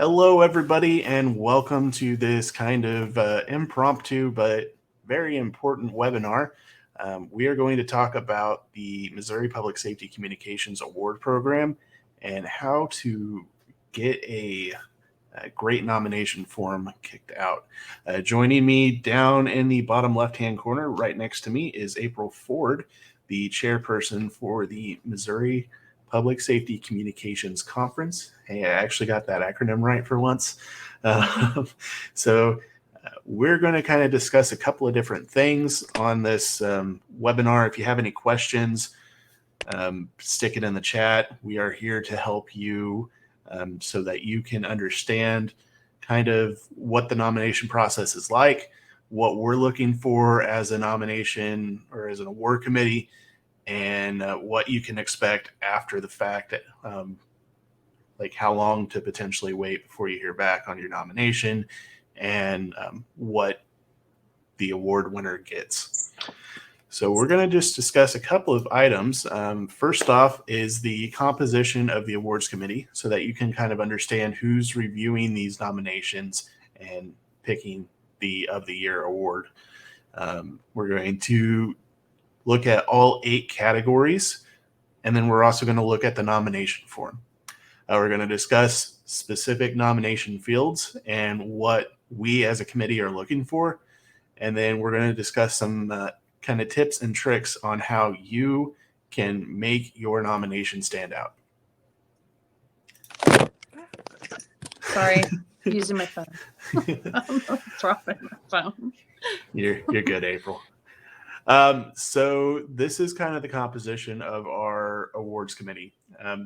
Hello, everybody, and welcome to this kind of impromptu but very important webinar. We are going to talk about the Missouri Public Safety Communications Award Program and how to get a great nomination form kicked out. Joining me down in the bottom left-hand corner, right next to me, is April Ford, the chairperson for the Missouri Public Safety Communications Conference. Hey, I actually got that acronym right for once. So we're going to kind of discuss a couple of different things on this webinar. If you have any questions, stick it in the chat. We are here to help you so that you can understand kind of what the nomination process is like, what we're looking for as a nomination or as an award committee, and what you can expect after the fact, like how long to potentially wait before you hear back on your nomination, and what the award winner gets. So we're going to just discuss a couple of items. First off is the composition of the awards committee so that you can kind of understand who's reviewing these nominations and picking the of the year award. We're going to look at all 8 categories, and then we're also going to look at the nomination form. We're going to discuss specific nomination fields and what we as a committee are looking for. And then we're going to discuss some kind of tips and tricks on how you can make your nomination stand out. Sorry, using my phone. I'm dropping my phone. You're good, April. So this is kind of the composition of our awards committee.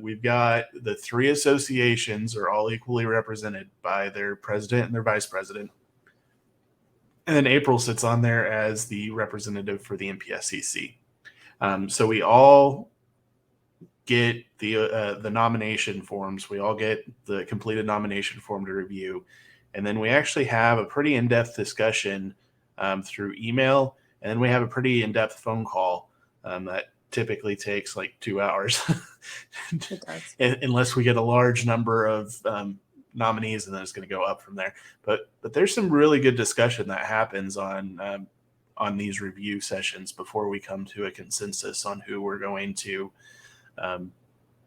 We've got the 3 associations are all equally represented by their president and their vice president. And then April sits on there as the representative for the MPSCC. So we all get the nomination forms. We all get the completed nomination form to review. And then we actually have a pretty in-depth discussion through email. And then we have a pretty in-depth phone call that typically takes like 2 hours. It does. Unless we get a large number of nominees, and then it's going to go up from there. But there's some really good discussion that happens on these review sessions before we come to a consensus on who we're going to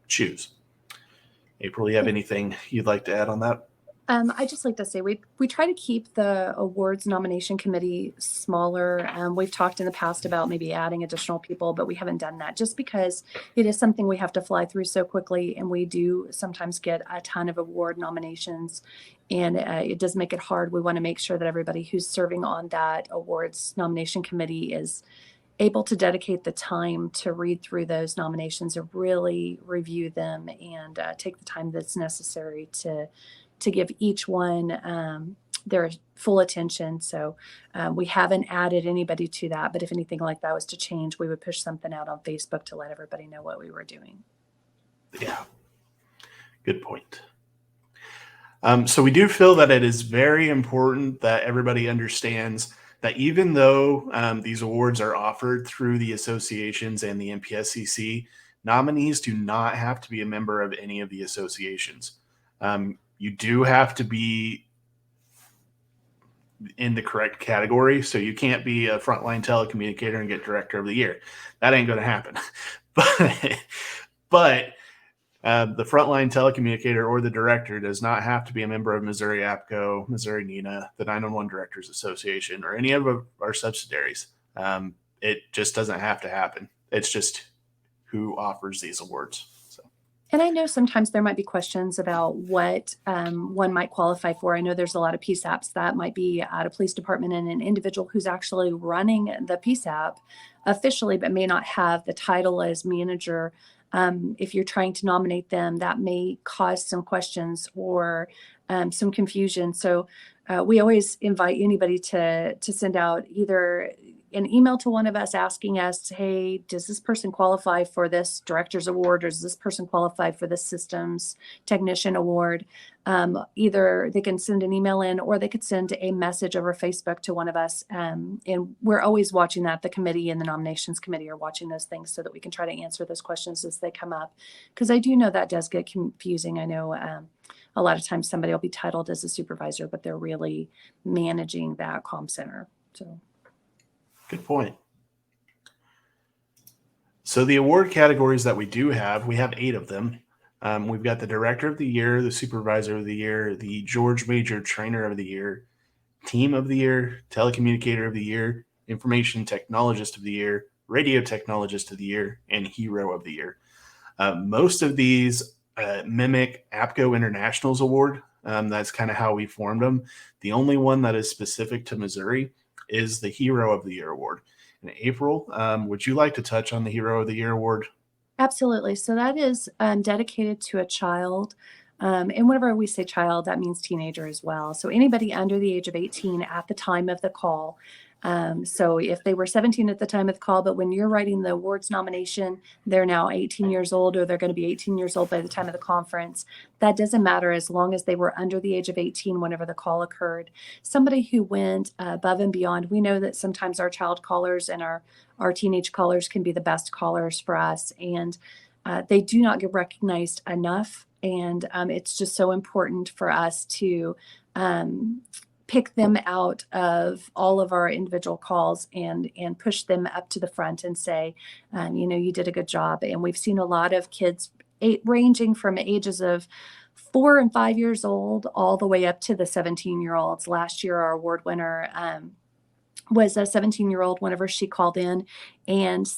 choose. April, you have anything you'd like to add on that? I just like to say we try to keep the awards nomination committee smaller. We've talked in the past about maybe adding additional people, but we haven't done that just because it is something we have to fly through so quickly, and we do sometimes get a ton of award nominations, and it does make it hard. We want to make sure that everybody who's serving on that awards nomination committee is able to dedicate the time to read through those nominations and really review them and take the time that's necessary to give each one their full attention. So we haven't added anybody to that, but if anything like that was to change, we would push something out on Facebook to let everybody know what we were doing. Yeah, good point. So we do feel that it is very important that everybody understands that even though these awards are offered through the associations and the MPSCC, nominees do not have to be a member of any of the associations. You do have to be in the correct category. So you can't be a frontline telecommunicator and get director of the year. That ain't going to happen. But the frontline telecommunicator or the director does not have to be a member of Missouri APCO, Missouri NENA, the 911 Directors Association, or any of our subsidiaries. It just doesn't have to happen. It's just who offers these awards. And I know sometimes there might be questions about what one might qualify for. I know there's a lot of PSAPs that might be at a police department and an individual who's actually running the PSAP officially, but may not have the title as manager. If you're trying to nominate them, that may cause some questions or some confusion. So we always invite anybody to send out either an email to one of us asking us, hey, does this person qualify for this director's award, or does this person qualify for this systems technician award? Either they can send an email in, or they could send a message over Facebook to one of us. And we're always watching that. The committee and the nominations committee are watching those things so that we can try to answer those questions as they come up. Because I do know that does get confusing. I know a lot of times somebody will be titled as a supervisor, but they're really managing that comm center. So, good point. So the award categories that we do have, we have 8 of them. We've got the Director of the Year, the Supervisor of the Year, the George Major Trainer of the Year, Team of the Year, Telecommunicator of the Year, Information Technologist of the Year, Radio Technologist of the Year, and Hero of the Year. Most of these mimic APCO International's award. That's kind of how we formed them. The only one that is specific to Missouri is the Hero of the Year award. And April, would you like to touch on the Hero of the Year award? absolutely. So that is dedicated to a child. And whenever we say child, that means teenager as well. So anybody under the age of 18 at the time of the call. So if they were 17 at the time of the call, but when you're writing the awards nomination, they're now 18 years old, or they're going to be 18 years old by the time of the conference. That doesn't matter as long as they were under the age of 18 whenever the call occurred. Somebody who went above and beyond. We know that sometimes our child callers and our teenage callers can be the best callers for us, and they do not get recognized enough. And it's just so important for us to pick them out of all of our individual calls and push them up to the front and say, you did a good job. And we've seen a lot of kids ranging from ages of 4 and 5 years old all the way up to the 17-year-olds. Last year, our award winner was a 17-year-old whenever she called in and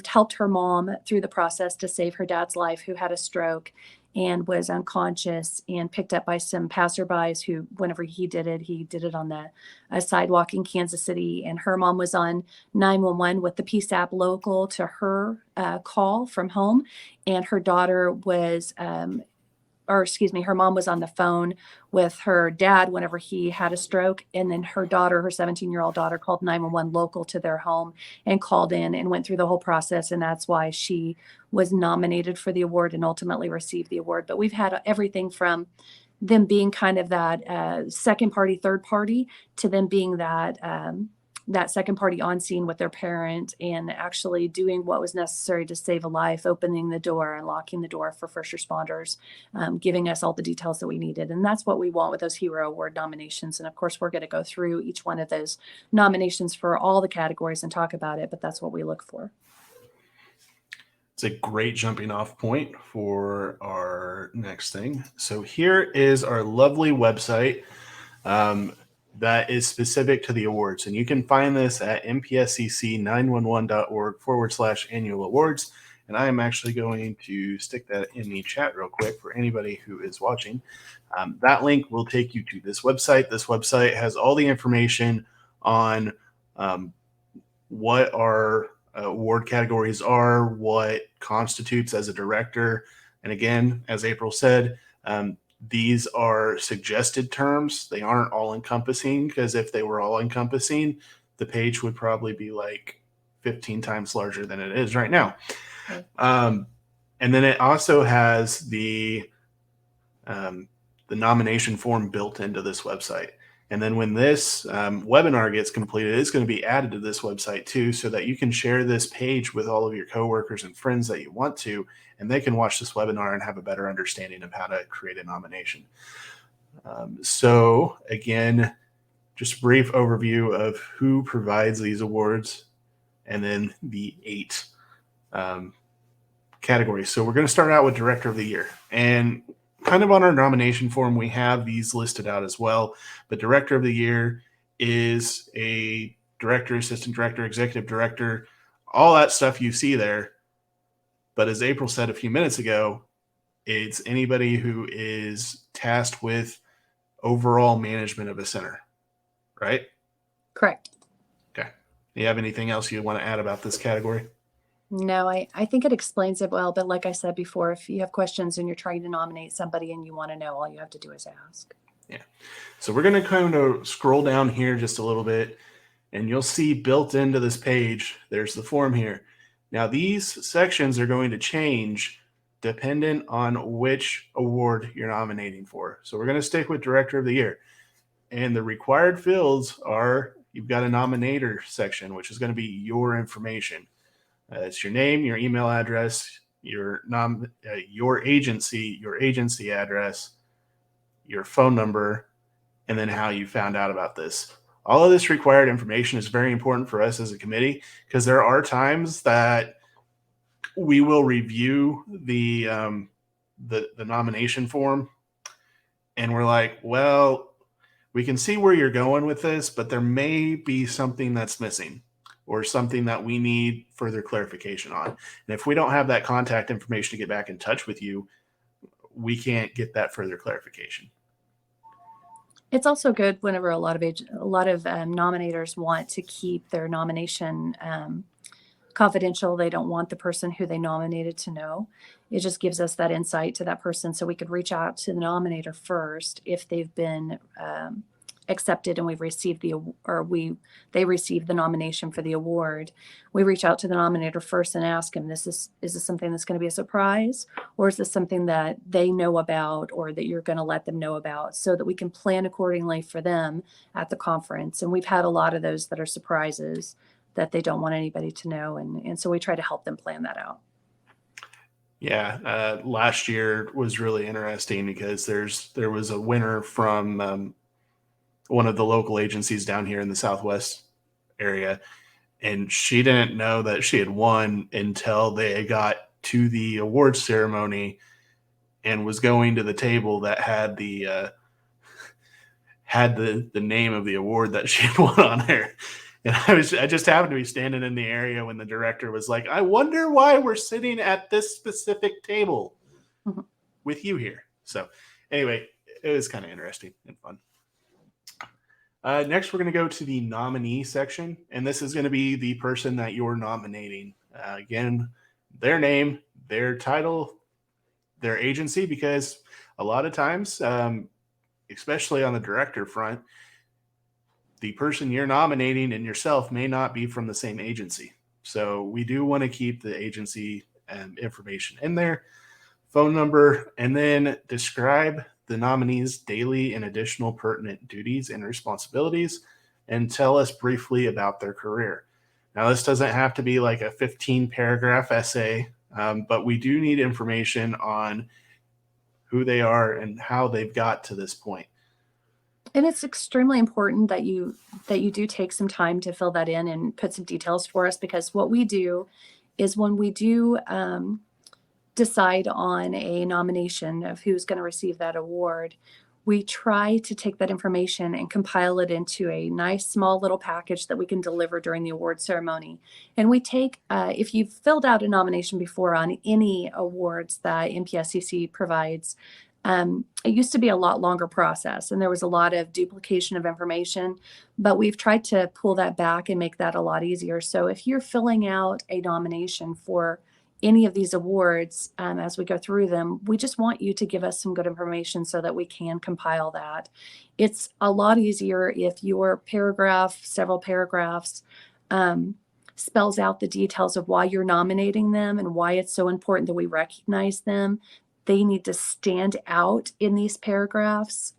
helped her mom through the process to save her dad's life, who had a stroke and was unconscious, and picked up by some passerbys who, whenever he did it on a sidewalk in Kansas City. And her mom was on 911 with the PSAP local to her call from home. And her daughter was, her mom was on the phone with her dad whenever he had a stroke. And then her daughter, her 17-year-old daughter, called 911 local to their home and called in and went through the whole process. And that's why she was nominated for the award and ultimately received the award. But we've had everything from them being kind of that second party, third party, to them being that second party on scene with their parent and actually doing what was necessary to save a life, opening the door, unlocking the door for first responders, giving us all the details that we needed. And that's what we want with those Hero Award nominations. And of course, we're going to go through each one of those nominations for all the categories and talk about it, but that's what we look for. It's a great jumping off point for our next thing. So here is our lovely website. That is specific to the awards. And you can find this at mpscc911.org/annual awards. And I am actually going to stick that in the chat real quick for anybody who is watching. That link will take you to this website. This website has all the information on what our award categories are, what constitutes as a director. And again, as April said, these are suggested terms. They aren't all encompassing, because if they were all encompassing, the page would probably be like 15 times larger than it is right now. Okay. And then it also has the nomination form built into this website. And then when this webinar gets completed, it's going to be added to this website too, so that you can share this page with all of your coworkers and friends that you want to, and they can watch this webinar and have a better understanding of how to create a nomination. So again, just a brief overview of who provides these awards and then the 8 categories. So we're going to start out with Director of the Year. And kind of on our nomination form, we have these listed out as well. But Director of the Year is a director, assistant director, executive director, all that stuff you see there. But as April said a few minutes ago, it's anybody who is tasked with overall management of a center, right? Correct. Okay. Do you have anything else you want to add about this category? No, I think it explains it well. But like I said before, if you have questions and you're trying to nominate somebody and you want to know, all you have to do is ask. Yeah. So we're going to kind of scroll down here just a little bit. And you'll see built into this page, there's the form here. Now these sections are going to change dependent on which award you're nominating for. So we're going to stick with Director of the Year. And the required fields are, you've got a nominator section, which is going to be your information. It's your name, your email address, your agency address, your phone number, and then how you found out about this. All of this required information is very important for us as a committee, because there are times that we will review the nomination form and we're like, well, we can see where you're going with this, but there may be something that's missing or something that we need further clarification on. And if we don't have that contact information to get back in touch with you, we can't get that further clarification. It's also good whenever a lot of nominators want to keep their nomination confidential. They don't want the person who they nominated to know. It just gives us that insight to that person, so we could reach out to the nominator first if they've been accepted and we've received they received the nomination for the award. We reach out to the nominator first and ask him, is this something that's going to be a surprise, or is this something that they know about or that you're going to let them know about, so that we can plan accordingly for them at the conference. And we've had a lot of those that are surprises that they don't want anybody to know, and so we try to help them plan that out. Yeah, last year was really interesting because there was a winner from one of the local agencies down here in the Southwest area, and she didn't know that she had won until they got to the awards ceremony and was going to the table that had the name of the award that she had won on there. And I just happened to be standing in the area when the director was like, I wonder why we're sitting at this specific table with you here. So anyway, it was kind of interesting and fun. Next, we're going to go to the nominee section, and this is going to be the person that you're nominating. Again, their name, their title, their agency, because a lot of times, especially on the director front, the person you're nominating and yourself may not be from the same agency. So we do want to keep the agency information in there, phone number, and then describe the nominee's daily and additional pertinent duties and responsibilities, and tell us briefly about their career. Now, this doesn't have to be like a 15-paragraph essay, but we do need information on who they are and how they've got to this point. And it's extremely important that you do take some time to fill that in and put some details for us, because what we do is when we do decide on a nomination of who's going to receive that award, we try to take that information and compile it into a nice small little package that we can deliver during the award ceremony. And we take, if you've filled out a nomination before on any awards that MPSCC provides, it used to be a lot longer process and there was a lot of duplication of information, but we've tried to pull that back and make that a lot easier. So if you're filling out a nomination for any of these awards, as we go through them, we just want you to give us some good information so that we can compile that. It's a lot easier if your paragraph, several paragraphs, spells out the details of why you're nominating them and why it's so important that we recognize them. They need to stand out in these paragraphs.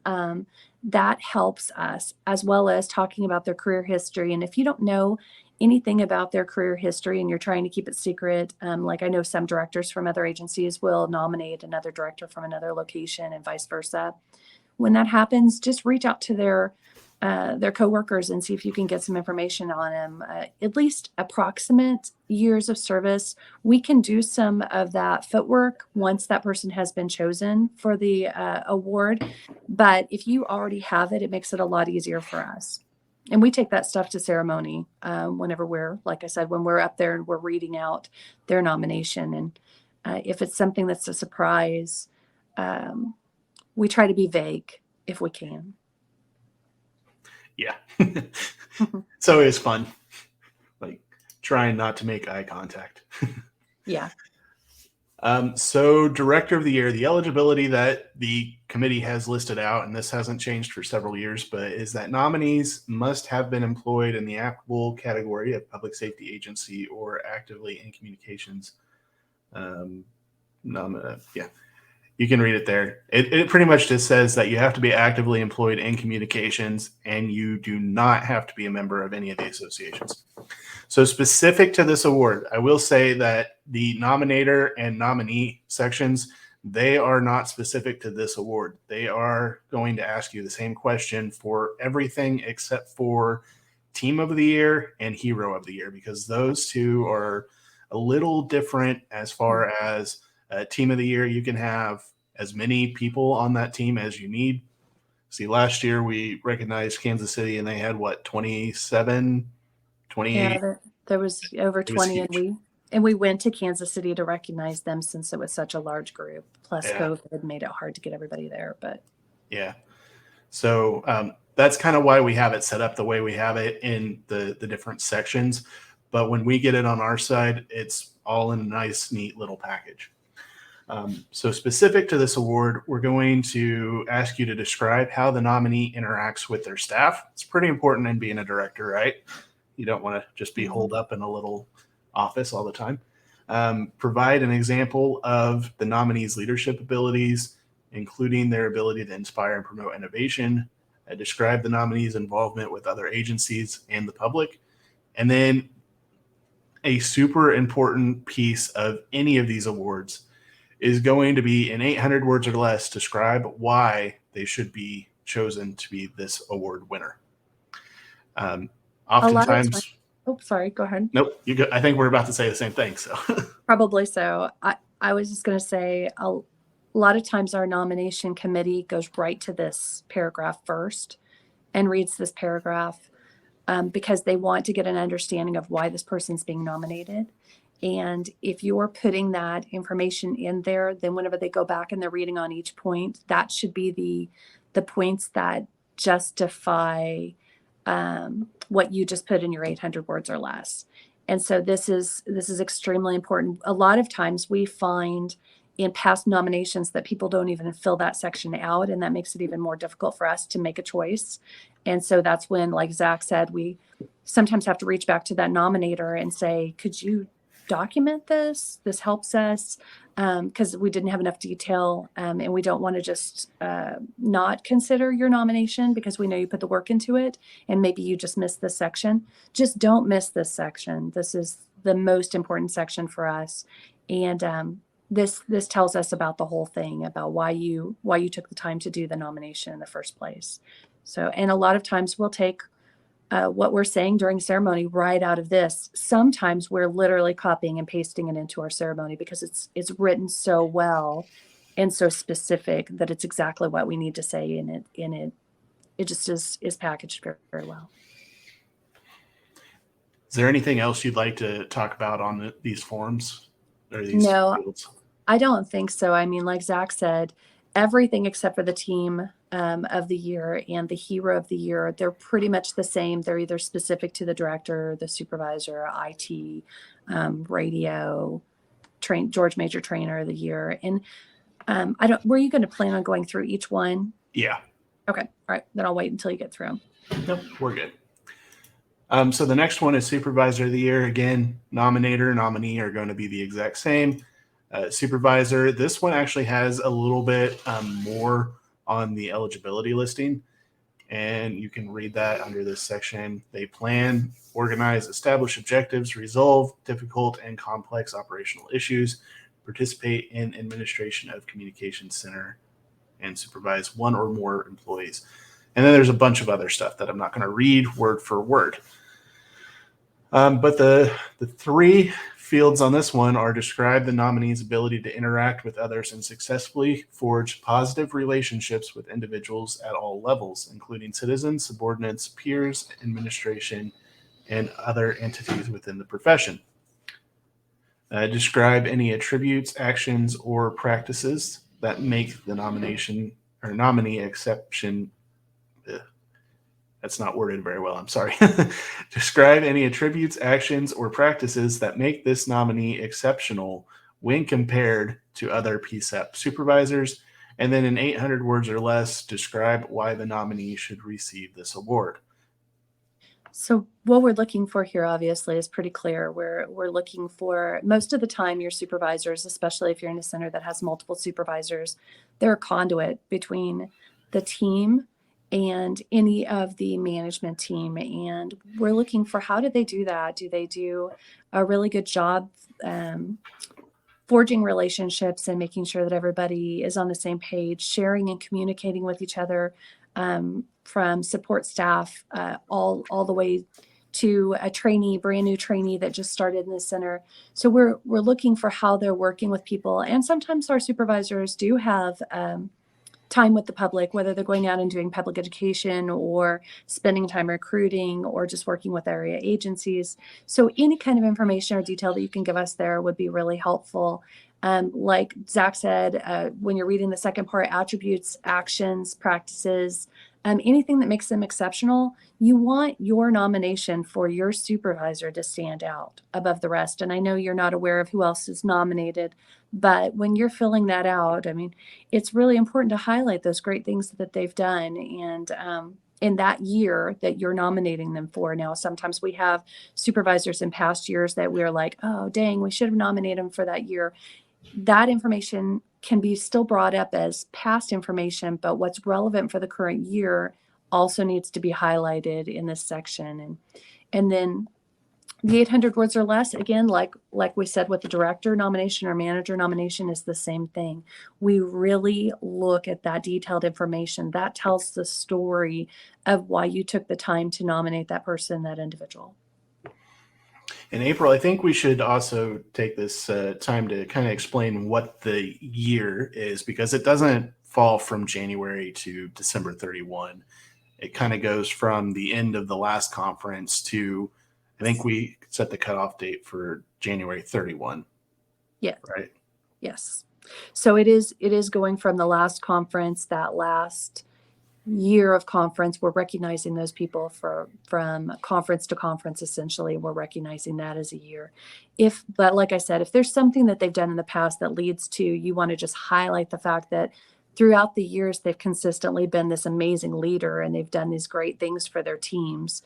That helps us, as well as talking about their career history. And if you don't know anything about their career history and you're trying to keep it secret, like I know some directors from other agencies will nominate another director from another location and vice versa. When that happens, just reach out to their coworkers and see if you can get some information on them, at least approximate years of service. We can do some of that footwork once that person has been chosen for the award. But if you already have it, it makes it a lot easier for us. And we take that stuff to ceremony whenever we're, like I said, when we're up there and we're reading out their nomination. And if it's something that's a surprise, we try to be vague if we can. Yeah. It's always fun. Like trying not to make eye contact. Yeah. So Director of the Year, the eligibility that the committee has listed out, and this hasn't changed for several years, but is that nominees must have been employed in the applicable category of public safety agency or actively in communications. Yeah, you can read it there. It pretty much just says that you have to be actively employed in communications and you do not have to be a member of any of the associations. So specific to this award, I will say that the nominator and nominee sections, they are not specific to this award. They are going to ask you the same question for everything except for Team of the Year and Hero of the Year, because those two are a little different as far as Team of the Year. You can have as many people on that team as you need. See, last year we recognized Kansas City and they had what, 27, 28? Yeah, there was over 20, and we went to Kansas City to recognize them since it was such a large group. Plus, COVID made it hard to get everybody there. But yeah, so that's kind of why we have it set up the way we have it in the different sections. But when we get it on our side, it's all in a nice, neat little package. So specific to this award, we're going to ask you to describe how the nominee interacts with their staff. It's pretty important in being a director, right? You don't want to just be holed up in a little office all the time. Provide an example of the nominee's leadership abilities, including their ability to inspire and promote innovation. Describe the nominee's involvement with other agencies and the public. And then a super important piece of any of these awards is going to be in 800 words or less, describe why they should be chosen to be this award winner. Oftentimes, sorry, go ahead. Nope, you go. I think we're about to say the same thing. So probably so. I was just going to say a lot of times our nomination committee goes right to this paragraph first and reads this paragraph because they want to get an understanding of why this person's being nominated. And if you're putting that information in there, then whenever they go back and they're reading on each point, that should be the points that justify what you just put in your 800 words or less. And so this is extremely important. A lot of times we find in past nominations that people don't even fill that section out, and that makes it even more difficult for us to make a choice. And so that's when, like Zach said, we sometimes have to reach back to that nominator and say, could you document this? This helps us because we didn't have enough detail, and we don't want to just not consider your nomination because we know you put the work into it and maybe you just missed this section. Just don't miss this section. This is the most important section for us. And this tells us about the whole thing, about why you took the time to do the nomination in the first place. So, and a lot of times we'll take what we're saying during ceremony right out of this. Sometimes we're literally copying and pasting it into our ceremony because it's written so well and so specific that it's exactly what we need to say in it. It just is packaged very, very well. Is there anything else you'd like to talk about on these forms or these fields? I don't think so. I mean, like Zach said, everything except for the Team of the Year and the Hero of the Year, they're pretty much the same. They're either specific to the director, the supervisor, IT, radio, George Major Trainer of the Year. And were you going to plan on going through each one? Yeah. Okay. All right. Then I'll wait until you get through them. Nope, we're good. So the next one is Supervisor of the Year. Again, nominator, nominee are going to be the exact same. Supervisor, this one actually has a little bit more on the eligibility listing, and you can read that under this section. They plan, organize, establish objectives, resolve difficult and complex operational issues, participate in administration of communications center, and supervise one or more employees. And then there's a bunch of other stuff that I'm not going to read word for word. But the three fields on this one are describe the nominee's ability to interact with others and successfully forge positive relationships with individuals at all levels, including citizens, subordinates, peers, administration, and other entities within the profession. Describe any attributes, actions, or practices that make the nomination or nominee exception. That's not worded very well. I'm sorry. Describe any attributes, actions, or practices that make this nominee exceptional when compared to other PSAP supervisors. And then in 800 words or less, describe why the nominee should receive this award. So what we're looking for here, obviously, is pretty clear. We're looking for, most of the time, your supervisors, especially if you're in a center that has multiple supervisors, they're a conduit between the team and any of the management team. And we're looking for, how do they do that? Do they do a really good job forging relationships and making sure that everybody is on the same page, sharing and communicating with each other, from support staff all the way to a trainee, brand new trainee that just started in the center. So we're looking for how they're working with people. And sometimes our supervisors do have time with the public, whether they're going out and doing public education or spending time recruiting or just working with area agencies. So any kind of information or detail that you can give us there would be really helpful. Like Zach said, when you're reading the second part, attributes, actions, practices, anything that makes them exceptional, you want your nomination for your supervisor to stand out above the rest. And I know you're not aware of who else is nominated, but when you're filling that out, I mean, it's really important to highlight those great things that they've done. And in that year that you're nominating them for. Now, sometimes we have supervisors in past years that we're like, oh, dang, we should have nominated them for that year. That information can be still brought up as past information, but what's relevant for the current year also needs to be highlighted in this section. And then the 800 words or less, again, like we said with the director nomination or manager nomination, is the same thing. We really look at that detailed information. That tells the story of why you took the time to nominate that person, that individual. In April, I think we should also take this time to kind of explain what the year is, because it doesn't fall from January to December 31. It kind of goes from the end of the last conference to, I think we set the cutoff date for January 31. Yeah. Right. Yes. So it is going from the last conference, that last year of conference. We're recognizing those people from conference to conference. Essentially, we're recognizing that as a year. But like I said, if there's something that they've done in the past that leads to, you want to just highlight the fact that throughout the years they've consistently been this amazing leader and they've done these great things for their teams.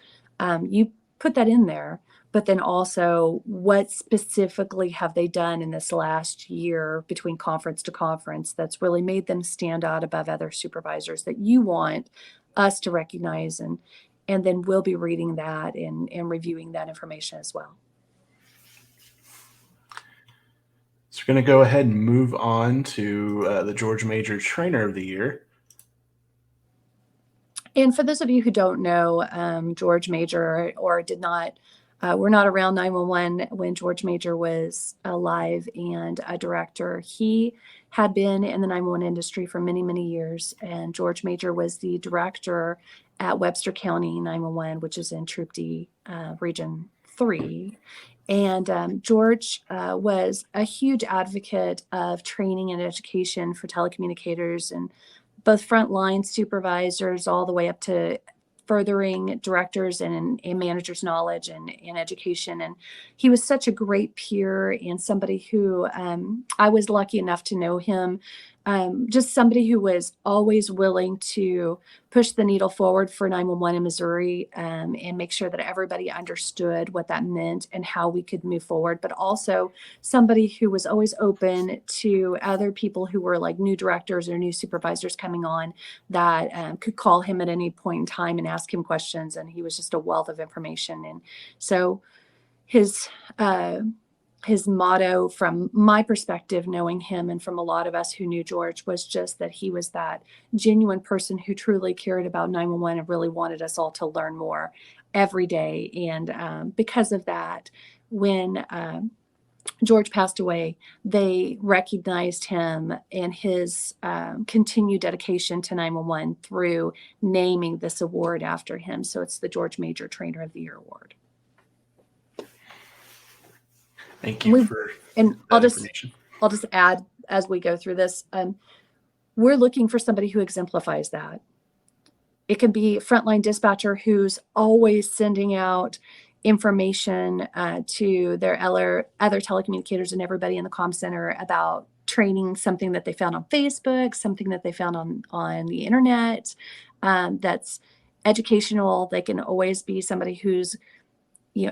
You put that in there, but then also what specifically have they done in this last year between conference to conference that's really made them stand out above other supervisors that you want us to recognize, and then we'll be reading that and reviewing that information as well. So we're going to go ahead and move on to the George Major Trainer of the Year. And for those of you who don't know, George Major or did not, we're not around 911 when George Major was alive and a director. He had been in the 911 industry for many, many years. And George Major was the director at Webster County 911, which is in Troop D, Region 3. And George was a huge advocate of training and education for telecommunicators and both frontline supervisors all the way up to furthering directors and managers' knowledge and education. And he was such a great peer and somebody who I was lucky enough to know him. Just somebody who was always willing to push the needle forward for 911 in Missouri and make sure that everybody understood what that meant and how we could move forward. But also somebody who was always open to other people who were like new directors or new supervisors coming on that could call him at any point in time and ask him questions. And he was just a wealth of information. And so his motto, from my perspective, knowing him and from a lot of us who knew George, was just that he was that genuine person who truly cared about 911 and really wanted us all to learn more every day. And because of that, when George passed away, they recognized him and his continued dedication to 911 through naming this award after him. So it's the George Major Trainer of the Year Award. Thank you for I'll just add as we go through this, we're looking for somebody who exemplifies that. It can be a frontline dispatcher who's always sending out information to their other telecommunicators and everybody in the comm center about training, something that they found on Facebook, something that they found on the internet that's educational. They can always be somebody who's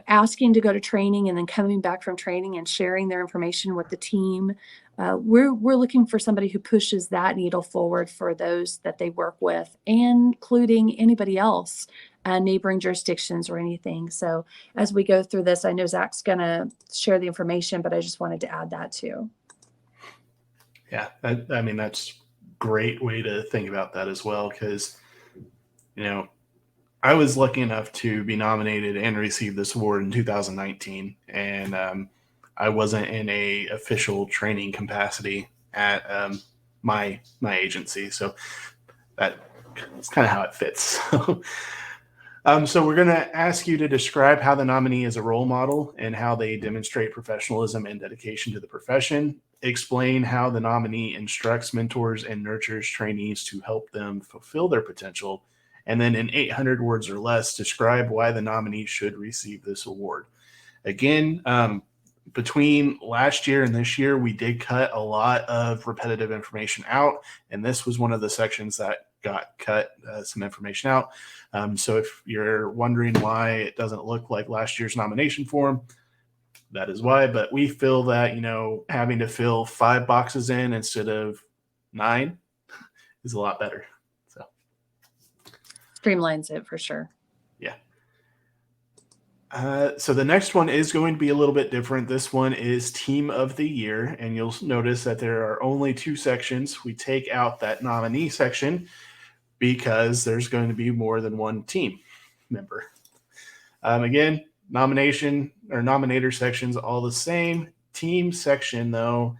asking to go to training and then coming back from training and sharing their information with the team. We're looking for somebody who pushes that needle forward for those that they work with, including anybody else, neighboring jurisdictions or anything. So as we go through this, I know Zach's going to share the information, but I just wanted to add that too. Yeah, I mean, that's a great way to think about that as well, because, I was lucky enough to be nominated and receive this award in 2019, and I wasn't in a official training capacity at my agency, so that's kind of how it fits. So we're going to ask you to describe how the nominee is a role model and how they demonstrate professionalism and dedication to the profession. Explain how the nominee instructs, mentors, and nurtures trainees to help them fulfill their potential. And then in 800 words or less, describe why the nominee should receive this award. Again, between last year and this year, we did cut a lot of repetitive information out, and this was one of the sections that got cut some information out. So if you're wondering why it doesn't look like last year's nomination form, that is why. But we feel that, having to fill 5 boxes in instead of 9 is a lot better. Streamlines it for sure. Yeah. So the next one is going to be a little bit different. This one is Team of the Year, and you'll notice that there are only 2 sections. We take out that nominee section because there's going to be more than one team member. Again, nomination or nominator sections all the same. Team section, though,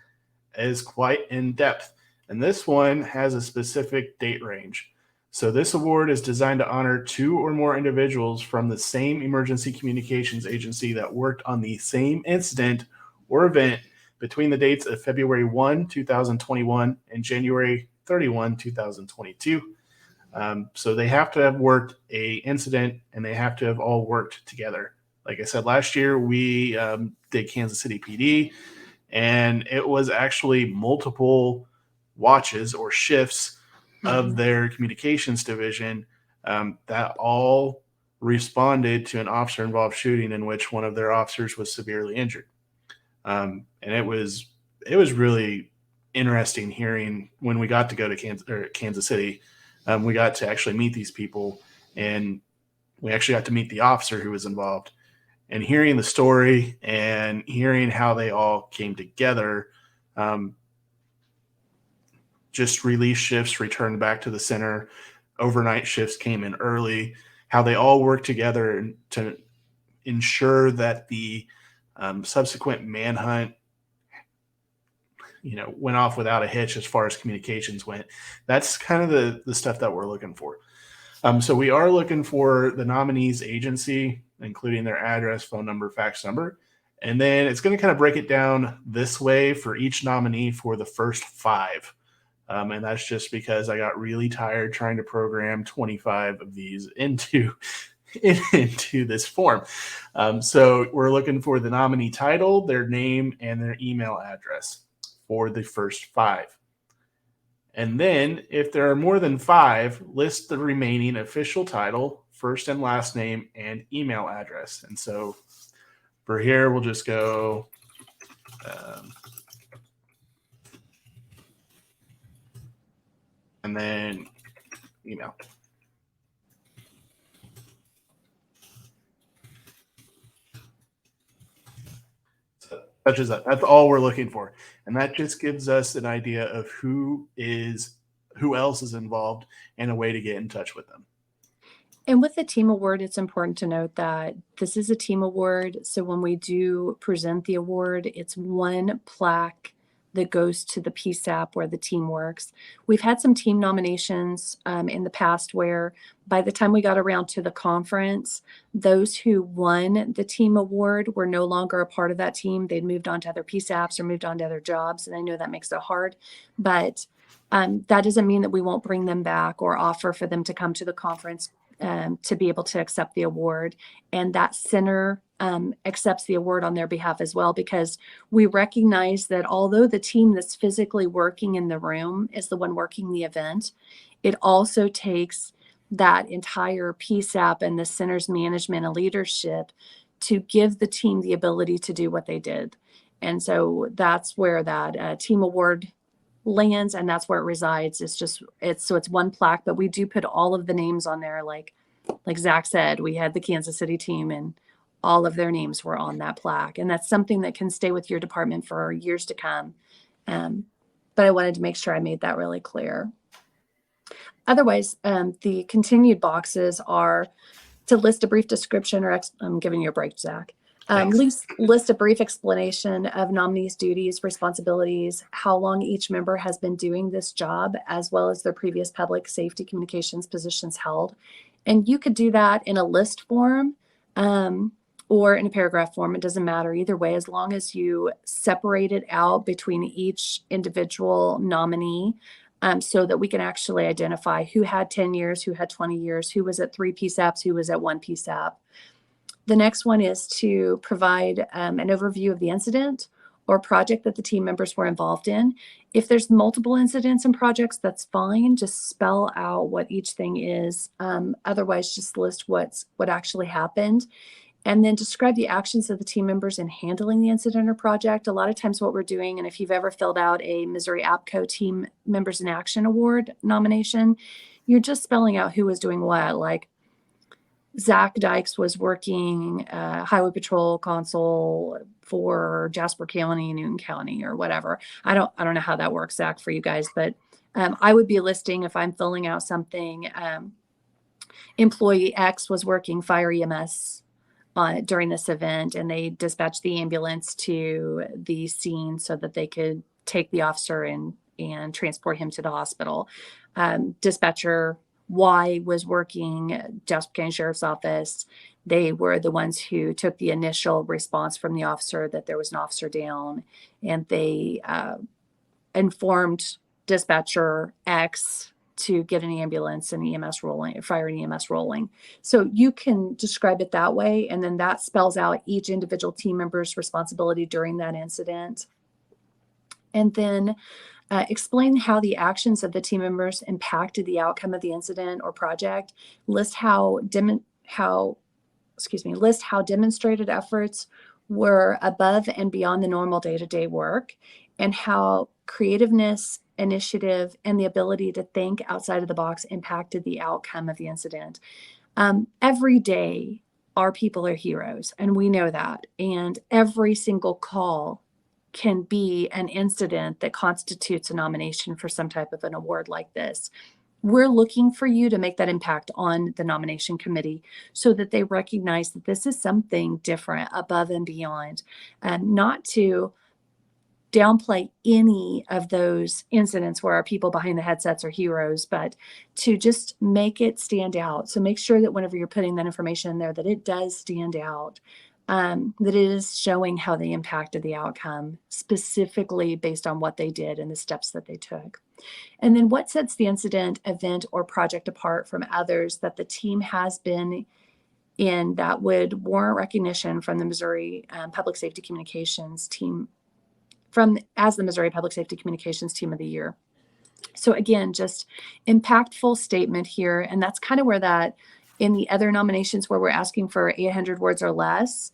is quite in depth, and this one has a specific date range. So this award is designed to honor 2 or more individuals from the same emergency communications agency that worked on the same incident or event between the dates of February 1, 2021 and January 31, 2022. So they have to have worked a incident, and they have to have all worked together. Like I said, last year we did Kansas City PD, and it was actually multiple watches or shifts of their communications division that all responded to an officer-involved shooting in which one of their officers was severely injured. And it was really interesting hearing when we got to go to Kansas City. We got to actually meet these people, and we actually got to meet the officer who was involved. And hearing the story and hearing how they all came together, just release shifts returned back to the center, overnight shifts came in early, how they all worked together to ensure that the subsequent manhunt went off without a hitch as far as communications went. That's kind of the stuff that we're looking for. So we are looking for the nominee's agency, including their address, phone number, fax number. And then it's going to kind of break it down this way for each nominee for the first 5. And that's just because I got really tired trying to program 25 of these into this form. So we're looking for the nominee title, their name, and their email address for the first 5. And then if there are more than 5, list the remaining official title, first and last name, and email address. And so for here, we'll just go and then email. So that's all we're looking for. And that just gives us an idea of who else is involved and a way to get in touch with them. And with the team award, it's important to note that this is a team award. So when we do present the award, it's one plaque that goes to the PSAP where the team works. We've had some team nominations in the past where by the time we got around to the conference, those who won the team award were no longer a part of that team. They'd moved on to other PSAPs or moved on to other jobs. And I know that makes it hard, but that doesn't mean that we won't bring them back or offer for them to come to the conference. to be able to accept the award. And that center accepts the award on their behalf as well, because we recognize that although the team that's physically working in the room is the one working the event, it also takes that entire PSAP and the center's management and leadership to give the team the ability to do what they did. And so that's where that team award lands, and that's where it resides. It's one plaque, but we do put all of the names on there. Like Zach said, we had the Kansas City team and all of their names were on that plaque. And that's something that can stay with your department for years to come. But I wanted to make sure I made that really clear. Otherwise, the continued boxes are to list a brief description or I'm giving you a break, Zach. List a brief explanation of nominees' duties, responsibilities, how long each member has been doing this job, as well as their previous public safety communications positions held. And you could do that in a list form or in a paragraph form. It doesn't matter either way, as long as you separate it out between each individual nominee, so that we can actually identify who had 10 years, who had 20 years, who was at 3 PSAPs, who was at 1 PSAP. The next one is to provide an overview of the incident or project that the team members were involved in. If there's multiple incidents and projects, that's fine. Just spell out what each thing is. Otherwise, just list what actually happened. And then describe the actions of the team members in handling the incident or project. A lot of times what we're doing, and if you've ever filled out a Missouri APCO Team Members in Action Award nomination, you're just spelling out who was doing what. Like Zach Dykes was working Highway Patrol console for Jasper County, Newton County, or whatever. I don't know how that works, Zach, for you guys, but I would be listing, if I'm filling out something, employee X was working fire EMS during this event, and they dispatched the ambulance to the scene so that they could take the officer and transport him to the hospital. Dispatcher Y was working Jasper County Sheriff's Office. They were the ones who took the initial response from the officer that there was an officer down, and they informed dispatcher X to get an ambulance and EMS rolling, fire and EMS rolling. So you can describe it that way, and then that spells out each individual team member's responsibility during that incident. And then explain how the actions of the team members impacted the outcome of the incident or project. List how demonstrated efforts were above and beyond the normal day-to-day work, and how creativeness, initiative, and the ability to think outside of the box impacted the outcome of the incident. Every day, our people are heroes, and we know that. And every single call can be an incident that constitutes a nomination for some type of an award like this. We're looking for you to make that impact on the nomination committee so that they recognize that this is something different, above and beyond, not to downplay any of those incidents where our people behind the headsets are heroes, but to just make it stand out. So make sure that whenever you're putting that information in there, that it does stand out, that it is showing how they impacted the outcome, specifically based on what they did and the steps that they took. And then what sets the incident, event, or project apart from others that the team has been in that would warrant recognition from the Missouri Public Safety Communications team, as the Missouri Public Safety Communications Team of the Year. So again, just impactful statement here. And that's kind of where that, in the other nominations where we're asking for 800 words or less,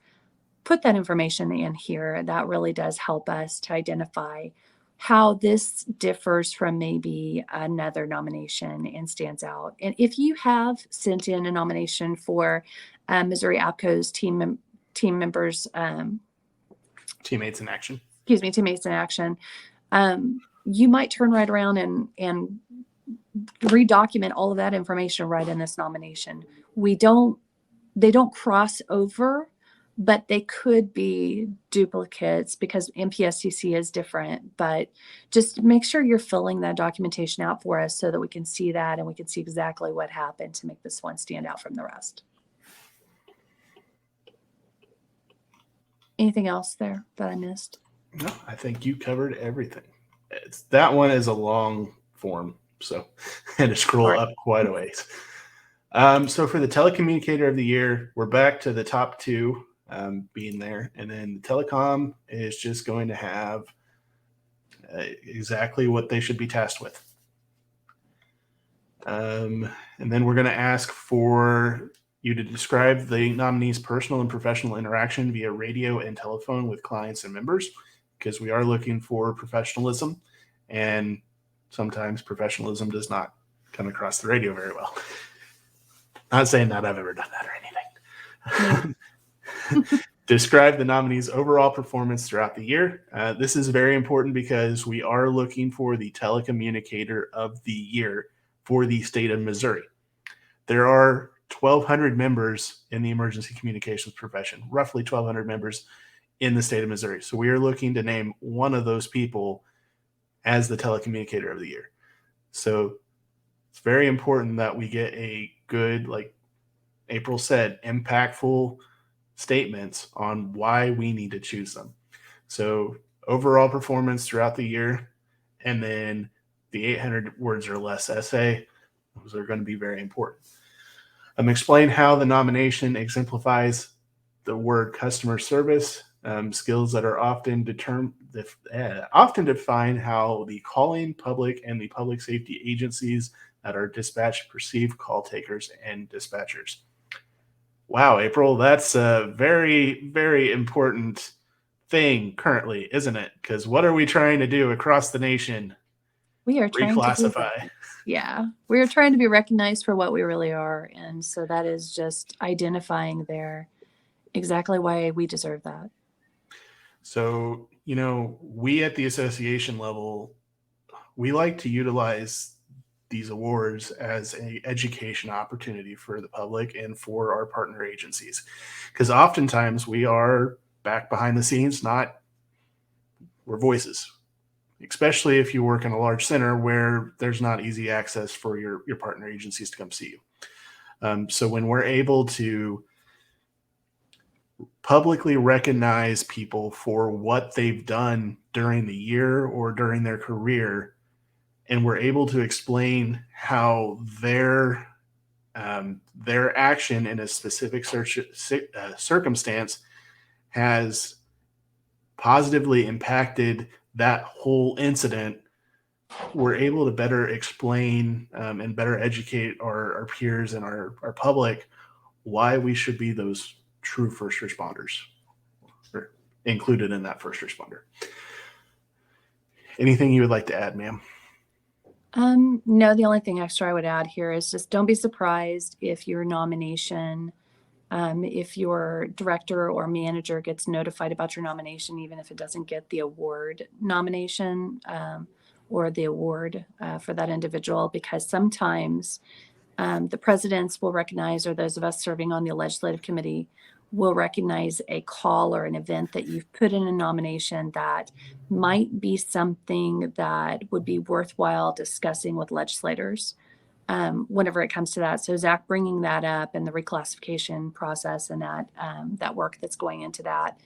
put that information in here. That really does help us to identify how this differs from maybe another nomination and stands out. And if you have sent in a nomination for Missouri APCO's team members, Teammates in Action. Teammates in Action, you might turn right around and redocument all of that information right in this nomination. They don't cross over, but they could be duplicates because MPSCC is different. But just make sure you're filling that documentation out for us so that we can see that and we can see exactly what happened to make this one stand out from the rest. Anything else there that I missed? No, I think you covered everything. That one is a long form, so I had to scroll up quite a ways. So for the Telecommunicator of the Year, we're back to the top two being there. And then the Telecom is just going to have exactly what they should be tasked with. And then we're going to ask for you to describe the nominee's personal and professional interaction via radio and telephone with clients and members, because we are looking for professionalism, and sometimes professionalism does not come across the radio very well. Not saying that I've ever done that or anything. Describe the nominee's overall performance throughout the year. This is very important because we are looking for the Telecommunicator of the Year for the state of Missouri. There are 1,200 members in the emergency communications profession, roughly 1,200 members in the state of Missouri. So we are looking to name one of those people as the Telecommunicator of the Year. So it's very important that we get a good, like April said, impactful statements on why we need to choose them. So overall performance throughout the year, and then the 800 words or less essay, those are going to be very important. Explain how the nomination exemplifies the word customer service, skills that are often define how the calling public and the public safety agencies that are dispatched perceive call takers and dispatchers. Wow, April, that's a very, very important thing currently, isn't it? Because what are we trying to do across the nation? We are trying reclassify. We are trying to be recognized for what we really are. And so that is just identifying there exactly why we deserve that. So, we at the association level, we like to utilize these awards as an education opportunity for the public and for our partner agencies. Because oftentimes we are back behind the scenes, we're voices, especially if you work in a large center where there's not easy access for your partner agencies to come see you. So when we're able to publicly recognize people for what they've done during the year or during their career, and we're able to explain how their action in a specific circumstance has positively impacted that whole incident, we're able to better explain and better educate our peers and our public why we should be those true first responders, or included in that first responder. Anything you would like to add, ma'am? No, the only thing extra I would add here is just don't be surprised if your nomination, if your director or manager gets notified about your nomination, even if it doesn't get the award nomination or the award for that individual, because sometimes the presidents will recognize, or those of us serving on the legislative committee will recognize a call or an event that you've put in a nomination that might be something that would be worthwhile discussing with legislators whenever it comes to that. So Zach bringing that up and the reclassification process and that work that's going into that.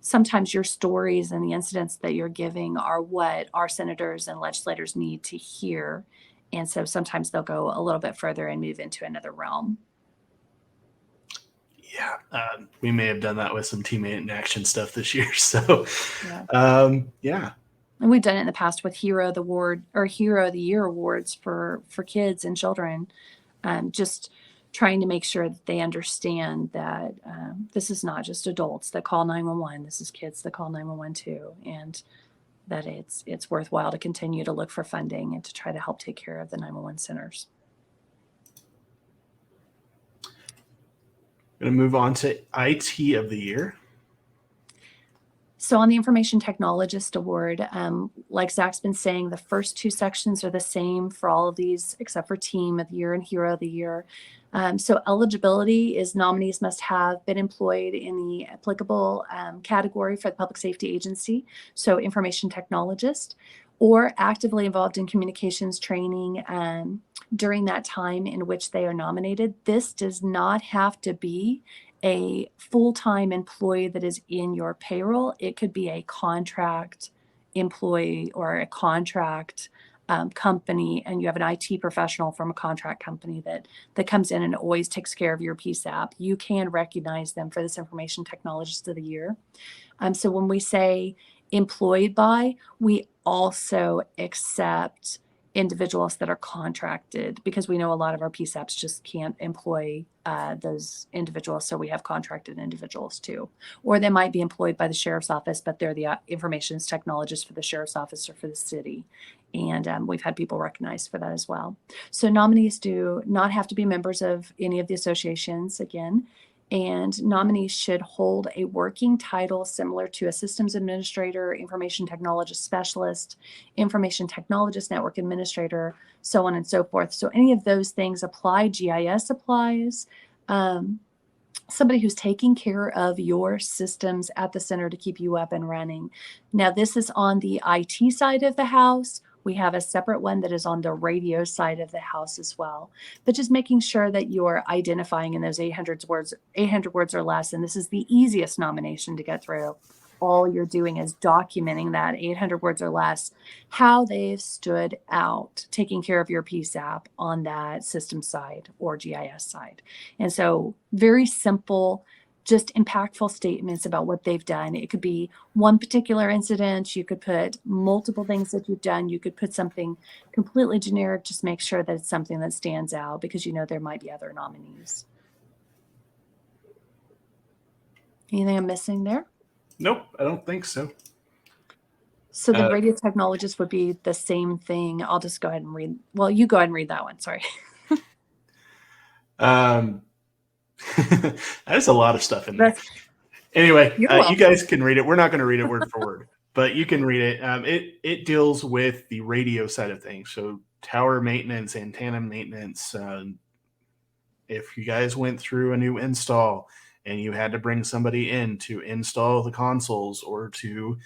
Sometimes your stories and the incidents that you're giving are what our senators and legislators need to hear. And so sometimes they'll go a little bit further and move into another realm. Yeah, we may have done that with some teammate in action stuff this year. So, yeah. And we've done it in the past with Hero of the Year awards for kids and children. Just trying to make sure that they understand that this is not just adults that call 911. This is kids that call 911 too, and that it's worthwhile to continue to look for funding and to try to help take care of the 911 centers. Going to move on to IT of the Year. So on the Information Technologist Award, like Zach's been saying, the first two sections are the same for all of these except for Team of the Year and Hero of the Year. So eligibility is nominees must have been employed in the applicable category for the public safety agency, so information technologist, or actively involved in communications training during that time in which they are nominated. This does not have to be a full-time employee that is in your payroll. It could be a contract employee or a contract company and you have an IT professional from a contract company that comes in and always takes care of your PSAP, you can recognize them for this Information Technologist of the Year. So when we say employed by, we also accept individuals that are contracted, because we know a lot of our PSAPs just can't employ those individuals. So we have contracted individuals too. Or they might be employed by the sheriff's office, but they're the information technologist for the sheriff's office or for the city. And we've had people recognized for that as well. So nominees do not have to be members of any of the associations again. And nominees should hold a working title similar to a systems administrator, information technologist specialist, information technologist, network administrator, so on and so forth. So any of those things apply. GIS applies. Somebody who's taking care of your systems at the center to keep you up and running. Now, this is on the IT side of the house. We have a separate one that is on the radio side of the house as well. But just making sure that you're identifying in those 800 words or less, and this is the easiest nomination to get through. All you're doing is documenting that 800 words or less, how they've stood out, taking care of your PSAP on that system side or GIS side. And so very simple, just impactful statements about what they've done. It could be one particular incident. You could put multiple things that you've done. You could put something completely generic. Just make sure that it's something that stands out, because you know there might be other nominees. Anything I'm missing there? Nope, I don't think so. So the radio technologist would be the same thing. I'll just go ahead and read. Well, you go ahead and read that one. Sorry. There's a lot of stuff in there. Anyway, you guys can read it. We're not going to read it word for word, but you can read it. It deals with the radio side of things. So tower maintenance, antenna maintenance. If you guys went through a new install and you had to bring somebody in to install the consoles or to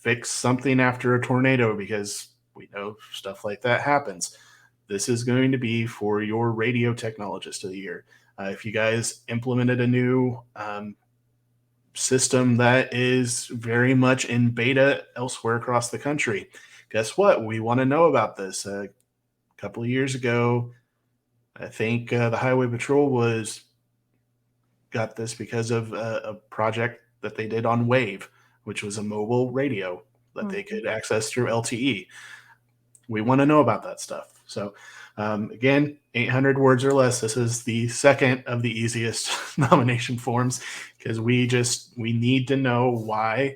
fix something after a tornado, because we know stuff like that happens, this is going to be for your radio technologist of the year. If you guys implemented a new system that is very much in beta elsewhere across the country, guess what? We want to know about this. A couple of years ago, I think the Highway Patrol got this because of a project that they did on Wave, which was a mobile radio that they could access through LTE. We want to know about that stuff. So again, 800 words or less. This is the second of the easiest nomination forms, because we need to know why,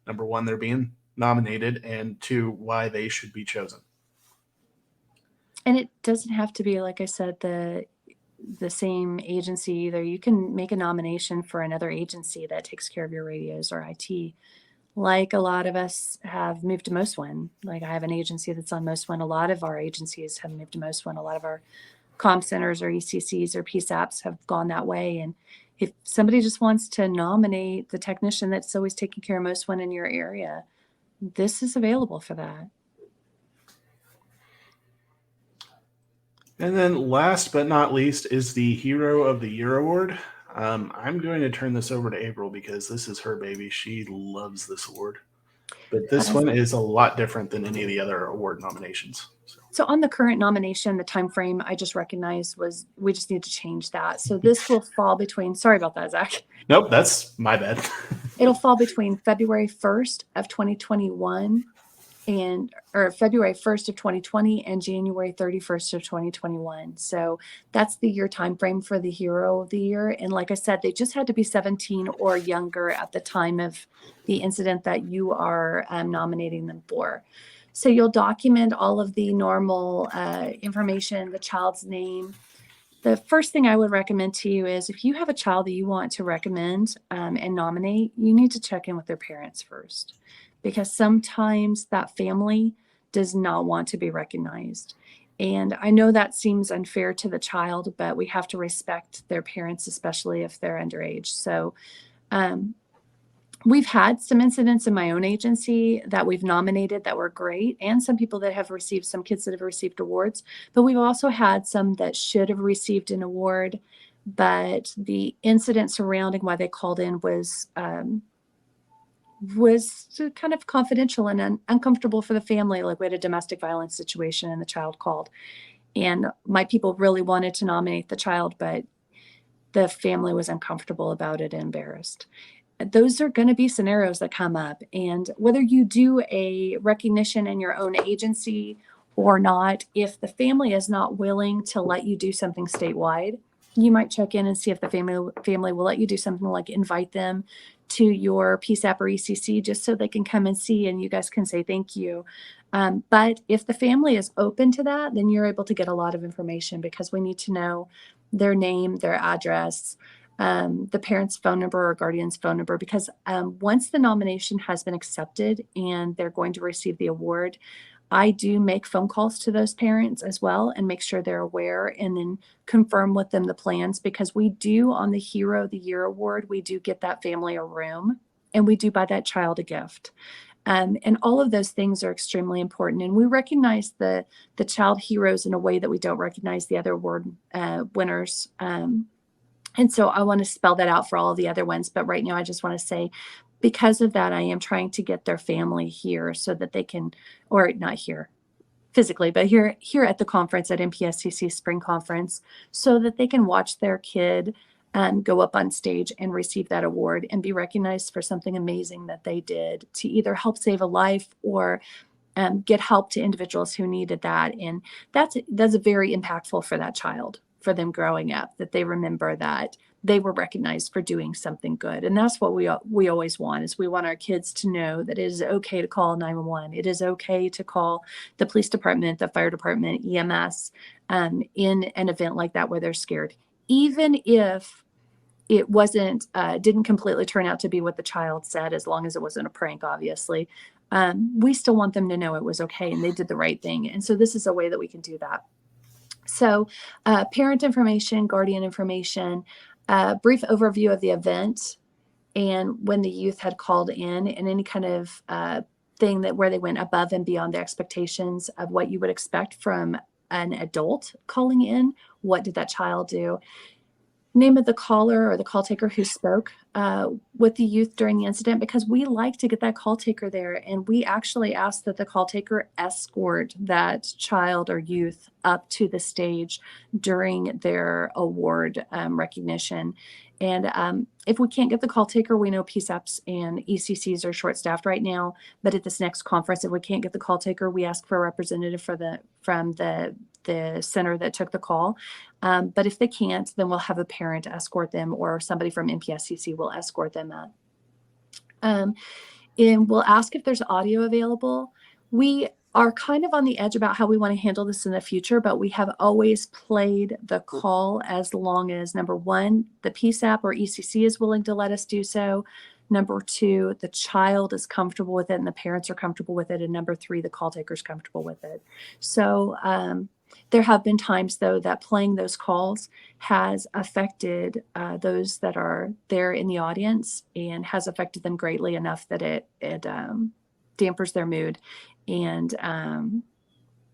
number one, they're being nominated, and two, why they should be chosen. And it doesn't have to be, like I said, the same agency either. You can make a nomination for another agency that takes care of your radios or IT. Like a lot of us have moved to Most One. Like I have an agency that's on Most One. A lot of our agencies have moved to Most One. A lot of our comm centers or ECCs or PSAPs have gone that way. And if somebody just wants to nominate the technician that's always taking care of Most One in your area, this is available for that. And then last but not least is the Hero of the Year Award. I'm going to turn this over to April because this is her baby. She loves this award. But this one is a lot different than any of the other award nominations. So on the current nomination, the time frame I just recognized was, we just need to change that. So this will fall between, sorry about that, Zach. Nope, that's my bad. It'll fall between February 1st of 2021 or February 1st of 2020 and January 31st of 2021. So that's the year time frame for the Hero of the Year. And like I said, they just had to be 17 or younger at the time of the incident that you are nominating them for. So you'll document all of the normal information, the child's name. The first thing I would recommend to you is, if you have a child that you want to recommend and nominate, you need to check in with their parents first, because sometimes that family does not want to be recognized. And I know that seems unfair to the child, but we have to respect their parents, especially if they're underage. So we've had some incidents in my own agency that we've nominated that were great, and some people that have received, some kids that have received awards, but we've also had some that should have received an award, but the incident surrounding why they called in was was kind of confidential and uncomfortable for the family. Like we had a domestic violence situation and the child called, and my people really wanted to nominate the child, but the family was uncomfortable about it and embarrassed. Those are going to be scenarios that come up. And whether you do a recognition in your own agency or not, if the family is not willing to let you do something statewide, you might check in and see if the family will let you do something like invite them to your PSAP or ECC just so they can come and see and you guys can say thank you. But if the family is open to that, then you're able to get a lot of information because we need to know their name, their address, the parent's phone number or guardian's phone number, because once the nomination has been accepted and they're going to receive the award, I do make phone calls to those parents as well and make sure they're aware and then confirm with them the plans, because we do on the Hero of the Year award, we do get that family a room and we do buy that child a gift. And all of those things are extremely important. And we recognize the child heroes in a way that we don't recognize the other award winners. And so I want to spell that out for all of the other ones. But right now, I just want to say, because of that, I am trying to get their family here so that they can, or not here physically, but here at the conference at MPSCC Spring Conference, so that they can watch their kid go up on stage and receive that award and be recognized for something amazing that they did to either help save a life or get help to individuals who needed that. And that's very impactful for that child, for them growing up, that they remember that they were recognized for doing something good. And that's what we always want, is we want our kids to know that it is okay to call 911. It is okay to call the police department, the fire department, EMS in an event like that where they're scared. Even if it didn't completely turn out to be what the child said, as long as it wasn't a prank, obviously, we still want them to know it was okay and they did the right thing. And so this is a way that we can do that. So parent information, guardian information, brief overview of the event and when the youth had called in, and any kind of thing where they went above and beyond the expectations of what you would expect from an adult calling in. What did that child do? Name of the caller or the call taker who spoke with the youth during the incident, because we like to get that call taker there. And we actually ask that the call taker escort that child or youth up to the stage during their award recognition. And if we can't get the call taker, we know PSAPs and ECCs are short-staffed right now. But at this next conference, if we can't get the call taker, we ask for a representative from the center that took the call. But if they can't, then we'll have a parent escort them, or somebody from MPSCC will escort them up. And we'll ask if there's audio available. We are kind of on the edge about how we want to handle this in the future, but we have always played the call as long as, number one, the PSAP or ECC is willing to let us do so. Number two, the child is comfortable with it and the parents are comfortable with it. And number three, the call taker is comfortable with it. So there have been times, though, that playing those calls has affected those that are there in the audience and has affected them greatly enough that it dampers their mood and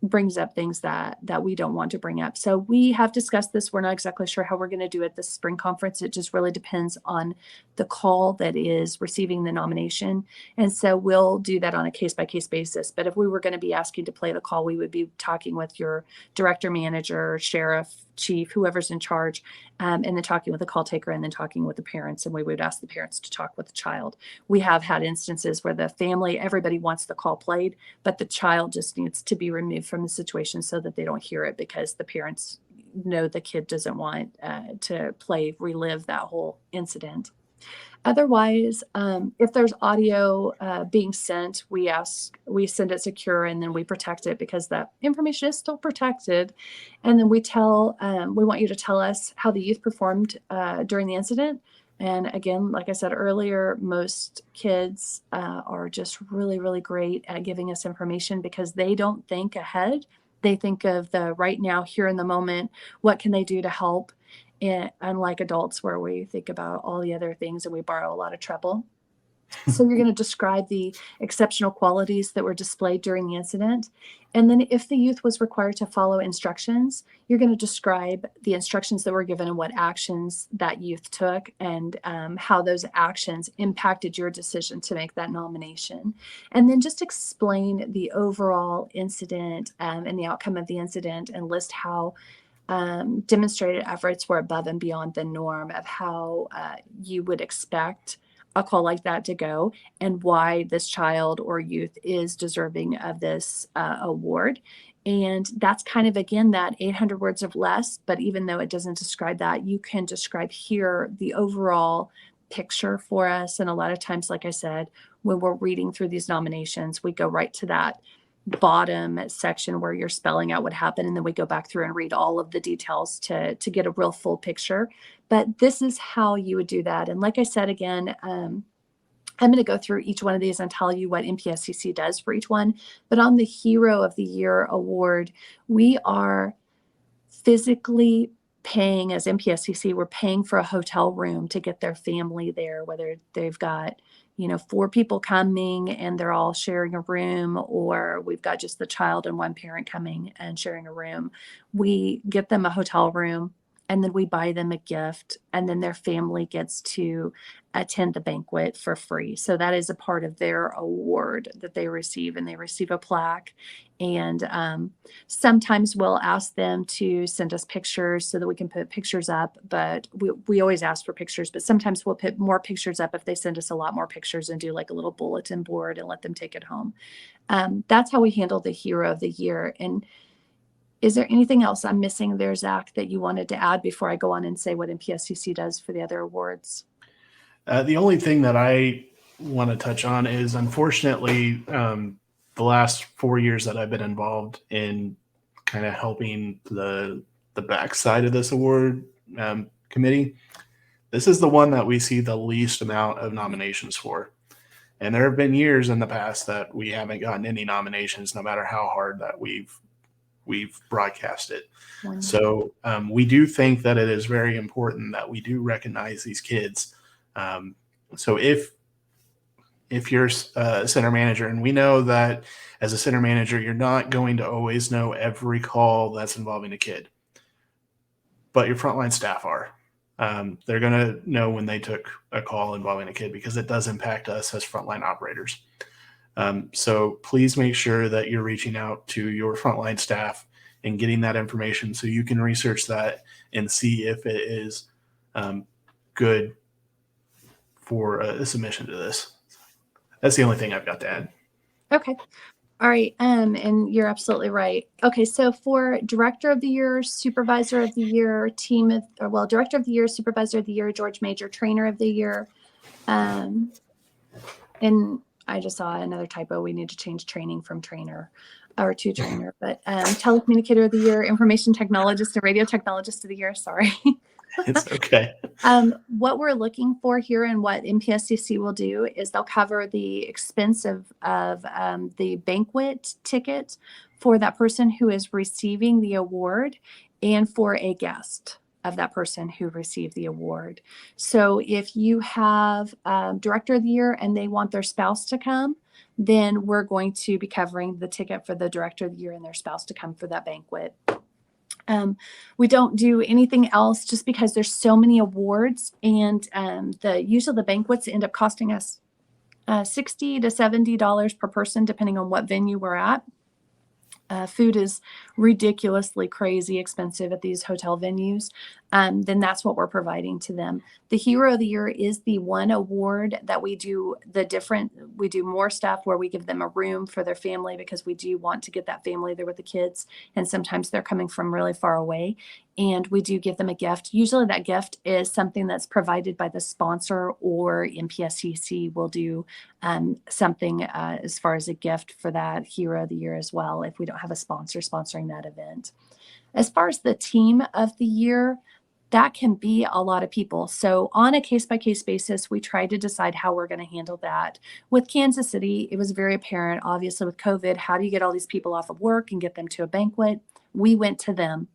brings up things that we don't want to bring up. So we have discussed this. We're not exactly sure how we're going to do it this spring conference. It just really depends on the call that is receiving the nomination. And so we'll do that on a case-by-case basis. But if we were going to be asking to play the call, we would be talking with your director, manager, sheriff, chief, whoever's in charge, and then talking with the call taker and then talking with the parents. And we would ask the parents to talk with the child. We have had instances where the family, everybody wants the call played, but the child just needs to be removed from the situation so that they don't hear it, because the parents know the kid doesn't want to relive that whole incident. Otherwise, if there's audio being sent, we send it secure and then we protect it, because that information is still protected. And then we want you to tell us how the youth performed during the incident. And again, like I said earlier, most kids are just really, really great at giving us information because they don't think ahead. They think of the right now, here in the moment, what can they do to help? Unlike adults, where we think about all the other things and we borrow a lot of trouble. So you're going to describe the exceptional qualities that were displayed during the incident. And then if the youth was required to follow instructions, you're going to describe the instructions that were given and what actions that youth took, and how those actions impacted your decision to make that nomination. And then just explain the overall incident and the outcome of the incident, and list how demonstrated efforts were above and beyond the norm of how you would expect a call like that to go, and why this child or youth is deserving of this award. And that's kind of, again, that 800 words of less, but even though it doesn't describe that, you can describe here the overall picture for us. And a lot of times, like I said, when we're reading through these nominations, we go right to that bottom section where you're spelling out what happened, and then we go back through and read all of the details to get a real full picture. But this is how you would do that. And like I said, again, I'm going to go through each one of these and tell you what MPSCC does for each one. But on the Hero of the Year award, we are physically paying, as MPSCC, we're paying for a hotel room to get their family there, whether they've got 4 people coming and they're all sharing a room, or we've got just the child and one parent coming and sharing a room. We get them a hotel room, and then we buy them a gift, and then their family gets to attend the banquet for free. So that is a part of their award that they receive, and they receive a plaque. And sometimes we'll ask them to send us pictures so that we can put pictures up, but we always ask for pictures, but sometimes we'll put more pictures up if they send us a lot more pictures, and do like a little bulletin board and let them take it home. That's how we handle the Hero of the Year. And is there anything else I'm missing there, Zach, that you wanted to add before I go on and say what MPSCC does for the other awards? The only thing that I want to touch on is, unfortunately, the last 4 years that I've been involved in kind of helping the backside of this award committee, this is the one that we see the least amount of nominations for. And there have been years in the past that we haven't gotten any nominations, no matter how hard that we've broadcast it. So we do think that it is very important that we do recognize these kids. So if you're a center manager, and we know that as a center manager, you're not going to always know every call that's involving a kid, but your frontline staff are. They're going to know when they took a call involving a kid, because it does impact us as frontline operators. So please make sure that you're reaching out to your frontline staff and getting that information so you can research that and see if it is good for a submission to this. That's the only thing I've got to add. Okay. All right. And you're absolutely right. Okay. So for Director of the Year, Supervisor of the Year, Director of the Year, Supervisor of the Year, George Major, Trainer of the Year. And I just saw another typo. We need to change training from trainer to trainer, but Telecommunicator of the Year, Information Technologist, and Radio Technologist of the Year. Sorry. It's okay. What we're looking for here, and what MPSCC will do, is they'll cover the expense of the banquet ticket for that person who is receiving the award, and for a guest of that person who received the award. So if you have Director of the Year and they want their spouse to come, then we're going to be covering the ticket for the Director of the Year and their spouse to come for that banquet. We don't do anything else, just because there's so many awards, and usually the banquets end up costing us $60 to $70 per person, depending on what venue we're at. Food is ridiculously crazy expensive at these hotel venues. Then that's what we're providing to them. The Hero of the Year is the one award that we do we do more stuff where we give them a room for their family, because we do want to get that family there with the kids. And sometimes they're coming from really far away, and we do give them a gift. Usually that gift is something that's provided by the sponsor, or MPSCC will do something as far as a gift for that Hero of the Year as well, if we don't have a sponsor sponsoring that event. As far as the Team of the Year, that can be a lot of people. So on a case-by-case basis, we try to decide how we're going to handle that. With Kansas City, it was very apparent, obviously with COVID, how do you get all these people off of work and get them to a banquet? We went to them.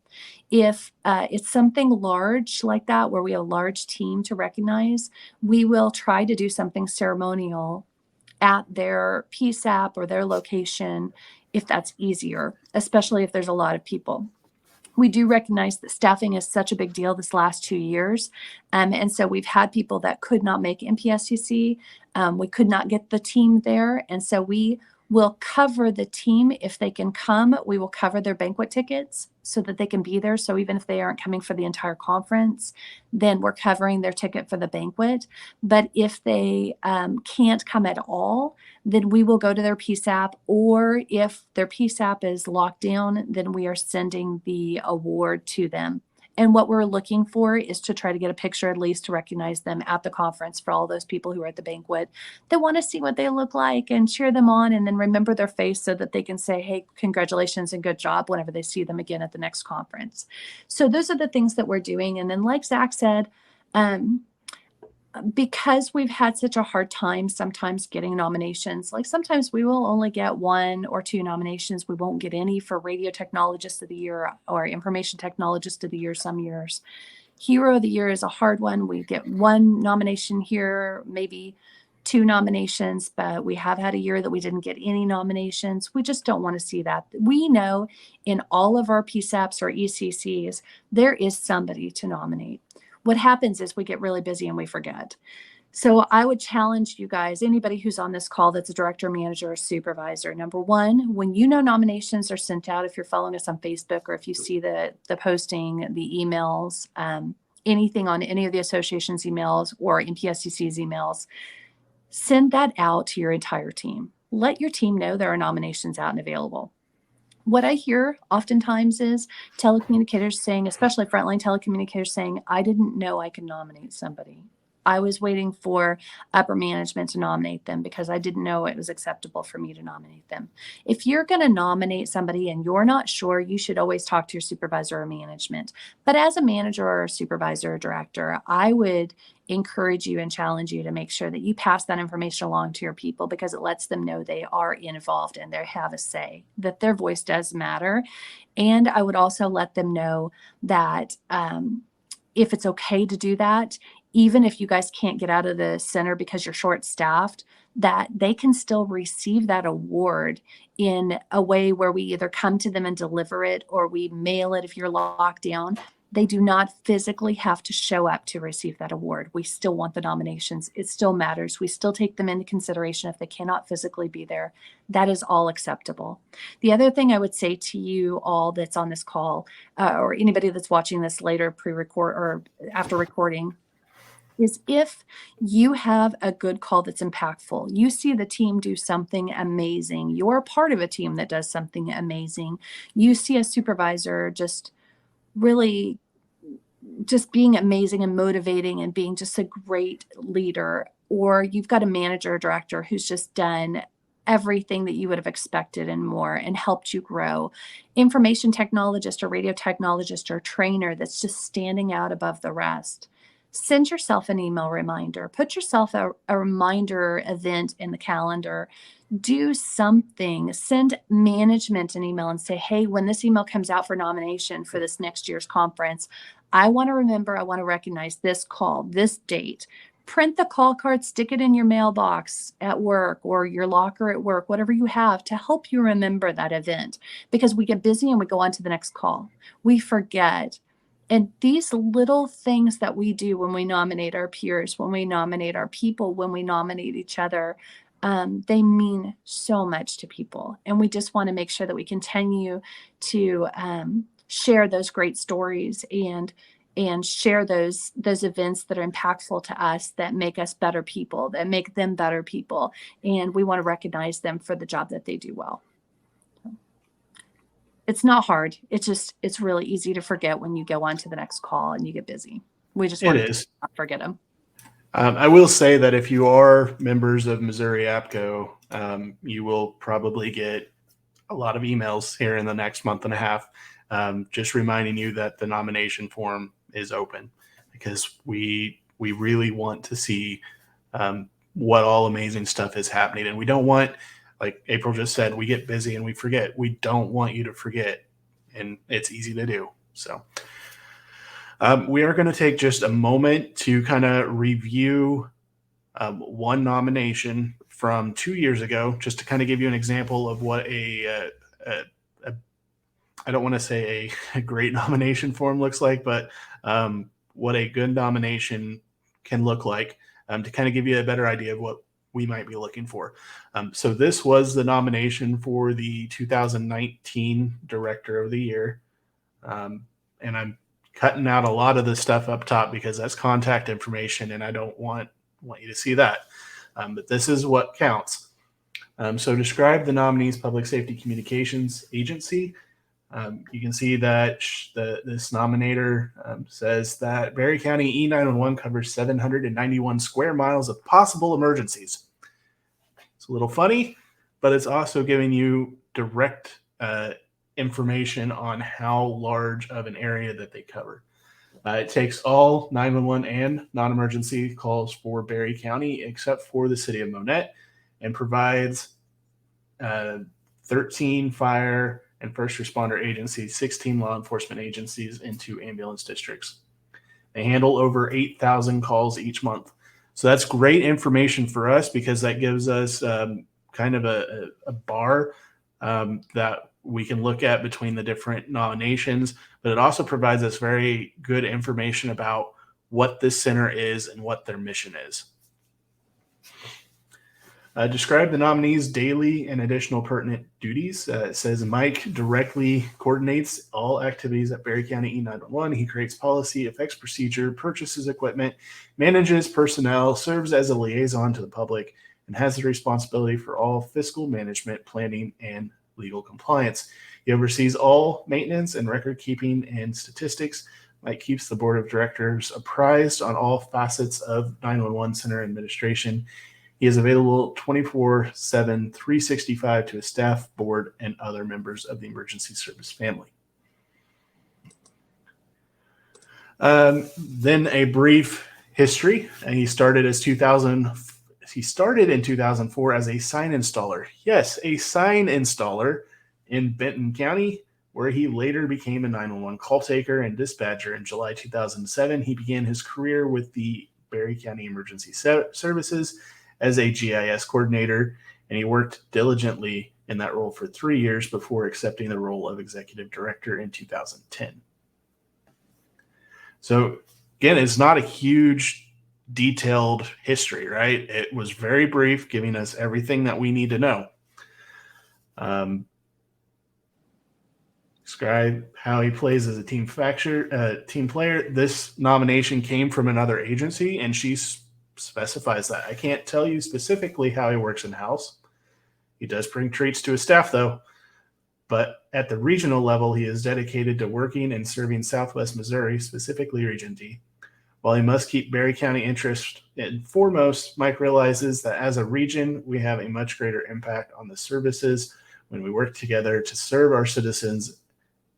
If it's something large like that, where we have a large team to recognize, we will try to do something ceremonial at their PSAP or their location if that's easier, especially if there's a lot of people. We do recognize that staffing is such a big deal this last 2 years. And so we've had people that could not make MPSCC. We could not get the team there. And so we will cover the team if they can come. We will cover their banquet tickets so that they can be there. So even if they aren't coming for the entire conference, then we're covering their ticket for the banquet. But if they can't come at all, then we will go to their PSAP, or if their PSAP is locked down, then we are sending the award to them. And what we're looking for is to try to get a picture at least to recognize them at the conference for all those people who are at the banquet that want to see what they look like and cheer them on and then remember their face so that they can say, hey, congratulations and good job whenever they see them again at the next conference. So those are the things that we're doing. And then like Zach said, because we've had such a hard time sometimes getting nominations, like sometimes we will only get 1 or 2 nominations. We won't get any for Radio Technologist of the Year or Information Technologist of the Year some years. Hero of the Year is a hard one. We get 1 nomination here, maybe 2 nominations, but we have had a year that we didn't get any nominations. We just don't want to see that. We know in all of our PSAPs or ECCs, there is somebody to nominate. What happens is we get really busy and we forget. So I would challenge you guys, anybody who's on this call that's a director, manager, or supervisor. Number one, when you know nominations are sent out, if you're following us on Facebook or if you see the posting, the emails, anything on any of the association's emails or MPSCC's emails, send that out to your entire team. Let your team know there are nominations out and available. What I hear oftentimes is telecommunicators saying, especially frontline telecommunicators saying, I didn't know I could nominate somebody. I was waiting for upper management to nominate them because I didn't know it was acceptable for me to nominate them. If you're going to nominate somebody and you're not sure, you should always talk to your supervisor or management. But as a manager or a supervisor or director, I would encourage you and challenge you to make sure that you pass that information along to your people, because it lets them know they are involved and they have a say, that their voice does matter. And I would also let them know that if it's okay to do that, even if you guys can't get out of the center because you're short-staffed, that they can still receive that award in a way where we either come to them and deliver it or we mail it if you're locked down. They do not physically have to show up to receive that award. We still want the nominations. It still matters. We still take them into consideration if they cannot physically be there. That is all acceptable. The other thing I would say to you all that's on this call, or anybody that's watching this later, pre-record or after recording, is if you have a good call that's impactful, you see the team do something amazing, you're a part of a team that does something amazing, you see a supervisor just really just being amazing and motivating and being just a great leader, or you've got a manager or director who's just done everything that you would have expected and more and helped you grow, information technologist or radio technologist or trainer that's just standing out above the rest, send yourself an email reminder, put yourself a reminder event in the calendar, do something, send management an email and say, hey, when this email comes out for nomination for this next year's conference, I want to remember, I want to recognize this call, this date. Print the call card, stick it in your mailbox at work or your locker at work, whatever you have to help you remember that event, because we get busy and we go on to the next call. We forget. And these little things that we do when we nominate our peers, when we nominate our people, when we nominate each other, they mean so much to people. And we just want to make sure that we continue to share those great stories and share those events that are impactful to us, that make us better people, that make them better people. And we want to recognize them for the job that they do well. It's not hard. It's really easy to forget when you go on to the next call and you get busy. We just want to not forget them. I will say that if you are members of Missouri APCO, you will probably get a lot of emails here in the next month and a half, just reminding you that the nomination form is open, because we really want to see what all amazing stuff is happening. And we don't want, like April just said, we get busy and we forget. We don't want you to forget, and it's easy to do. So we are going to take just a moment to kind of review one nomination from 2 years ago, just to kind of give you an example of what I don't want to say a great nomination form looks like, but what a good nomination can look like, to kind of give you a better idea of what we might be looking for. So this was the nomination for the 2019 Director of the Year. And I'm cutting out a lot of the stuff up top because that's contact information, and I don't want you to see that. But this is what counts. So describe the nominee's public safety communications agency. You can see that this nominator says that Berry County E911 covers 791 square miles of possible emergencies. It's a little funny, but it's also giving you direct information on how large of an area that they cover. It takes all 911 and non-emergency calls for Berry County except for the city of Monette, and provides 13 fire and first responder agencies, 16 law enforcement agencies, and 2 ambulance districts. They handle over 8,000 calls each month. So that's great information for us, because that gives us kind of a bar that we can look at between the different nominations, but it also provides us very good information about what this center is and what their mission is. Describe the nominee's daily and additional pertinent duties. It says Mike directly coordinates all activities at Berry County E911. He creates policy, affects procedure, purchases equipment, manages personnel, serves as a liaison to the public, and has the responsibility for all fiscal management, planning, and legal compliance. He oversees all maintenance and record keeping and statistics. Mike keeps the board of directors apprised on all facets of 911 center administration. He is available 24/7, 365 to his staff, board, and other members of the emergency service family. Then a brief history. And he started in 2004 as a sign installer. Yes, a sign installer in Benton County, where he later became a 911 call taker and dispatcher. In July 2007, he began his career with the Berry County Emergency Services as a GIS coordinator, and he worked diligently in that role for 3 years before accepting the role of executive director in 2010. So again, it's not a huge detailed history, right? It was very brief, giving us everything that we need to know. Describe how he plays as a team player. This nomination came from another agency, and she specifies that. I can't tell you specifically how he works in-house. He does bring treats to his staff, though. But at the regional level, he is dedicated to working and serving Southwest Missouri, specifically Region D. While he must keep Berry County interest in foremost, Mike realizes that as a region, we have a much greater impact on the services when we work together to serve our citizens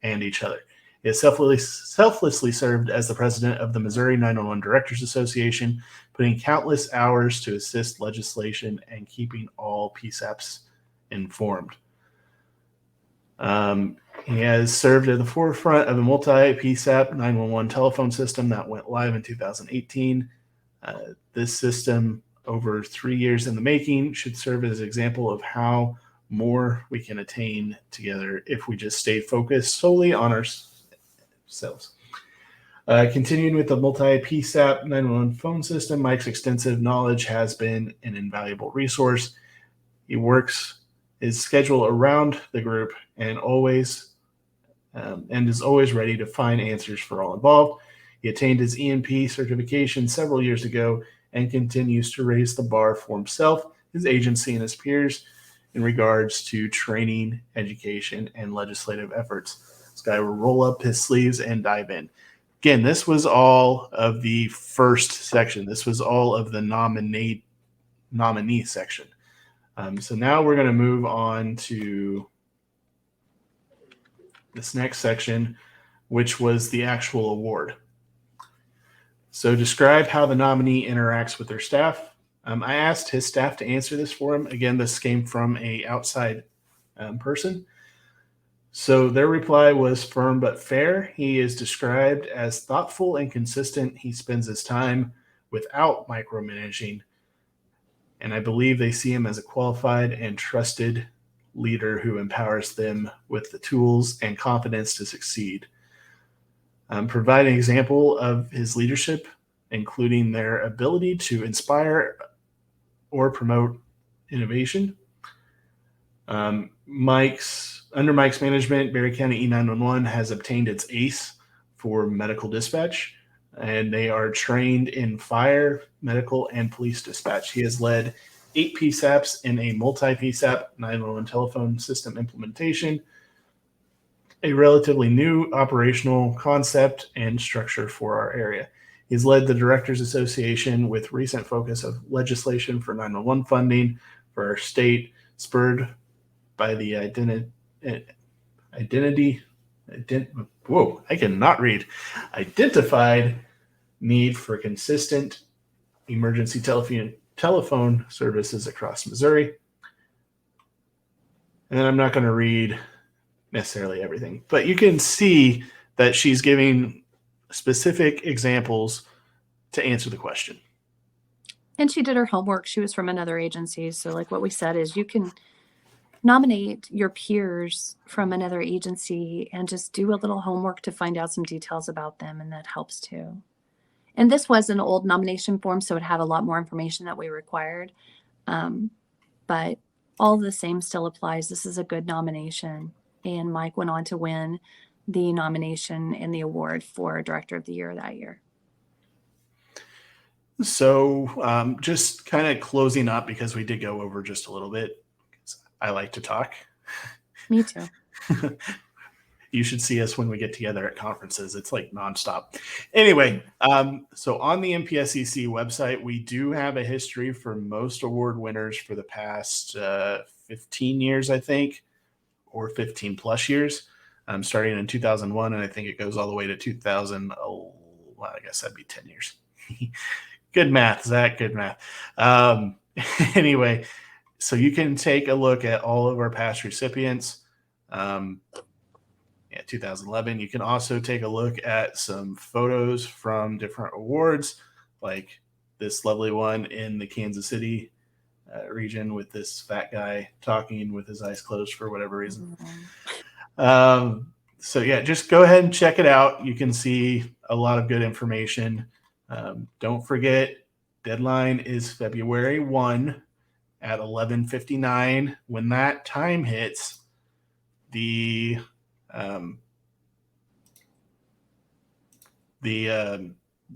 and each other. He has selflessly served as the president of the Missouri 911 Directors Association, putting countless hours to assist legislation and keeping all PSAPs informed. He has served at the forefront of a multi-PSAP 911 telephone system that went live in 2018. This system, over 3 years in the making, should serve as an example of how more we can attain together if we just stay focused solely on ourselves. Continuing with the multi-PSAP 911 phone system, Mike's extensive knowledge has been an invaluable resource. He works his schedule around the group and is always ready to find answers for all involved. He attained his EMP certification several years ago and continues to raise the bar for himself, his agency, and his peers in regards to training, education, and legislative efforts. This guy will roll up his sleeves and dive in. Again, this was all of the first section. This was all of the nominee section. So now we're going to move on to this next section, which was the actual award. So describe how the nominee interacts with their staff. I asked his staff to answer this for him. Again, this came from a outside person. So their reply was firm but fair. He is described as thoughtful and consistent. He spends his time without micromanaging. And I believe they see him as a qualified and trusted leader who empowers them with the tools and confidence to succeed. Provide an example of his leadership, including their ability to inspire or promote innovation. Under Mike's management, Berry County E911 has obtained its ACE for medical dispatch, and they are trained in fire, medical, and police dispatch. He has led 8 PSAPs in a multi-PSAP 911 telephone system implementation, a relatively new operational concept and structure for our area. He's led the Directors Association with recent focus of legislation for 911 funding for our state, spurred by the identified need for consistent emergency telephone services across Missouri. And I'm not going to read necessarily everything, but you can see that she's giving specific examples to answer the question. And she did her homework. She was from another agency. So like what we said is you can nominate your peers from another agency and just do a little homework to find out some details about them. And that helps too. And this was an old nomination form, so it had a lot more information that we required. But all the same still applies. This is a good nomination. And Mike went on to win the nomination and the award for Director of the Year that year. So just kind of closing up, because we did go over just a little bit. I like to talk. Me too. You should see us when we get together at conferences. It's like nonstop. Anyway, so on the MPSC website, we do have a history for most award winners for the past 15 years, I think, or 15 plus years, starting in 2001. And I think it goes all the way to 2000. Oh, well, I guess that'd be 10 years. Good math, Zach. Good math. Anyway, so you can take a look at all of our past recipients. 2011. You can also take a look at some photos from different awards, like this lovely one in the Kansas City region with this fat guy talking with his eyes closed for whatever reason. So yeah, just go ahead and check it out. You can see a lot of good information. Don't forget, deadline is February 1 at 11:59. When that time hits, the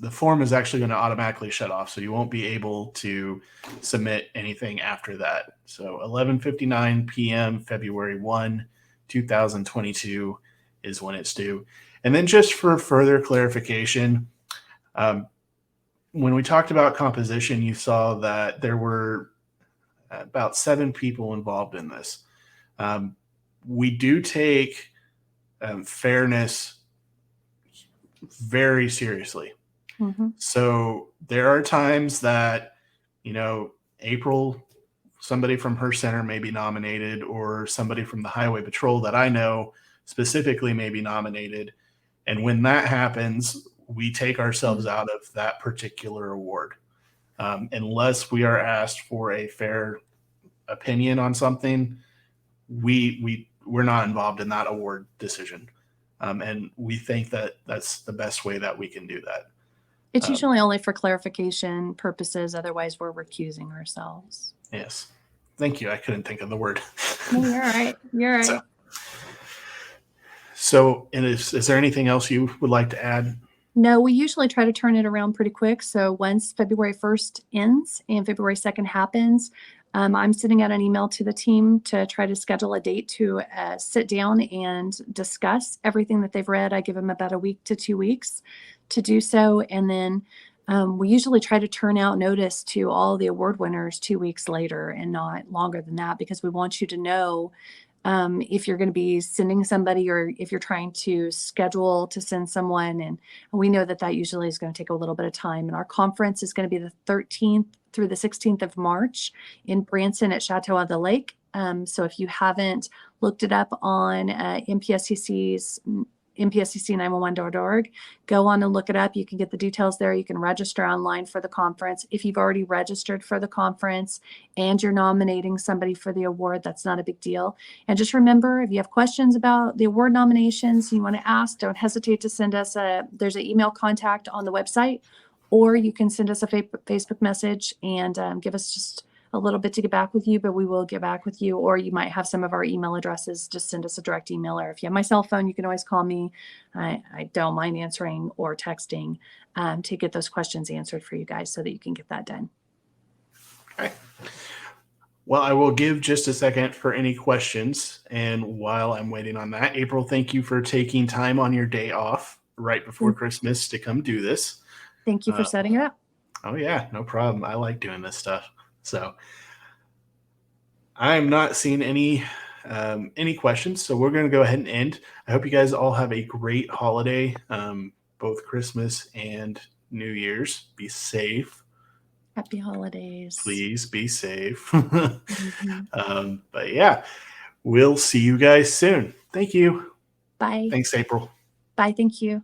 form is actually going to automatically shut off, so you won't be able to submit anything after that. So 11:59 p.m. February 1, 2022 is when it's due. And then just for further clarification, when we talked about composition, you saw that there were about 7 people involved in this. We do take fairness very seriously. Mm-hmm. So there are times that, April, somebody from her center may be nominated, or somebody from the highway patrol that I know specifically may be nominated. And when that happens, we take ourselves out of that particular award. Unless we are asked for a fair opinion on something, we're not involved in that award decision. And we think that that's the best way that we can do that. It's usually only for clarification purposes. Otherwise, we're recusing ourselves. Yes. Thank you. I couldn't think of the word. No, you're right. You're right. So and is there anything else you would like to add? No, we usually try to turn it around pretty quick. So once February 1st ends and February 2nd happens, I'm sending out an email to the team to try to schedule a date to sit down and discuss everything that they've read. I give them about a week to 2 weeks to do so. And then we usually try to turn out notice to all the award winners 2 weeks later and not longer than that, because we want you to know if you're going to be sending somebody or if you're trying to schedule to send someone. And we know that that usually is going to take a little bit of time. And our conference is going to be the 13th through the 16th of March in Branson at Chateau on the Lake. So if you haven't looked it up on MPSCC's MPSCC911.org, go on and look it up. You can get the details there. You can register online for the conference. If you've already registered for the conference and you're nominating somebody for the award, that's not a big deal. And just remember, if you have questions about the award nominations, you want to ask, don't hesitate to send us there's an email contact on the website, or you can send us a Facebook message and give us just a little bit to get back with you, but we will get back with you. Or you might have some of our email addresses. Just send us a direct email, or if you have my cell phone, you can always call me. I don't mind answering or texting to get those questions answered for you guys so that you can get that done. Okay. Well, I will give just a second for any questions. And while I'm waiting on that, April, thank you for taking time on your day off right before Christmas to come do this. Thank you for setting it up. Oh, yeah, no problem. I like doing this stuff. So I'm not seeing any questions. So we're going to go ahead and end. I hope you guys all have a great holiday, both Christmas and New Year's. Be safe. Happy holidays. Please be safe. But yeah, we'll see you guys soon. Thank you. Bye. Thanks, April. Bye. Thank you.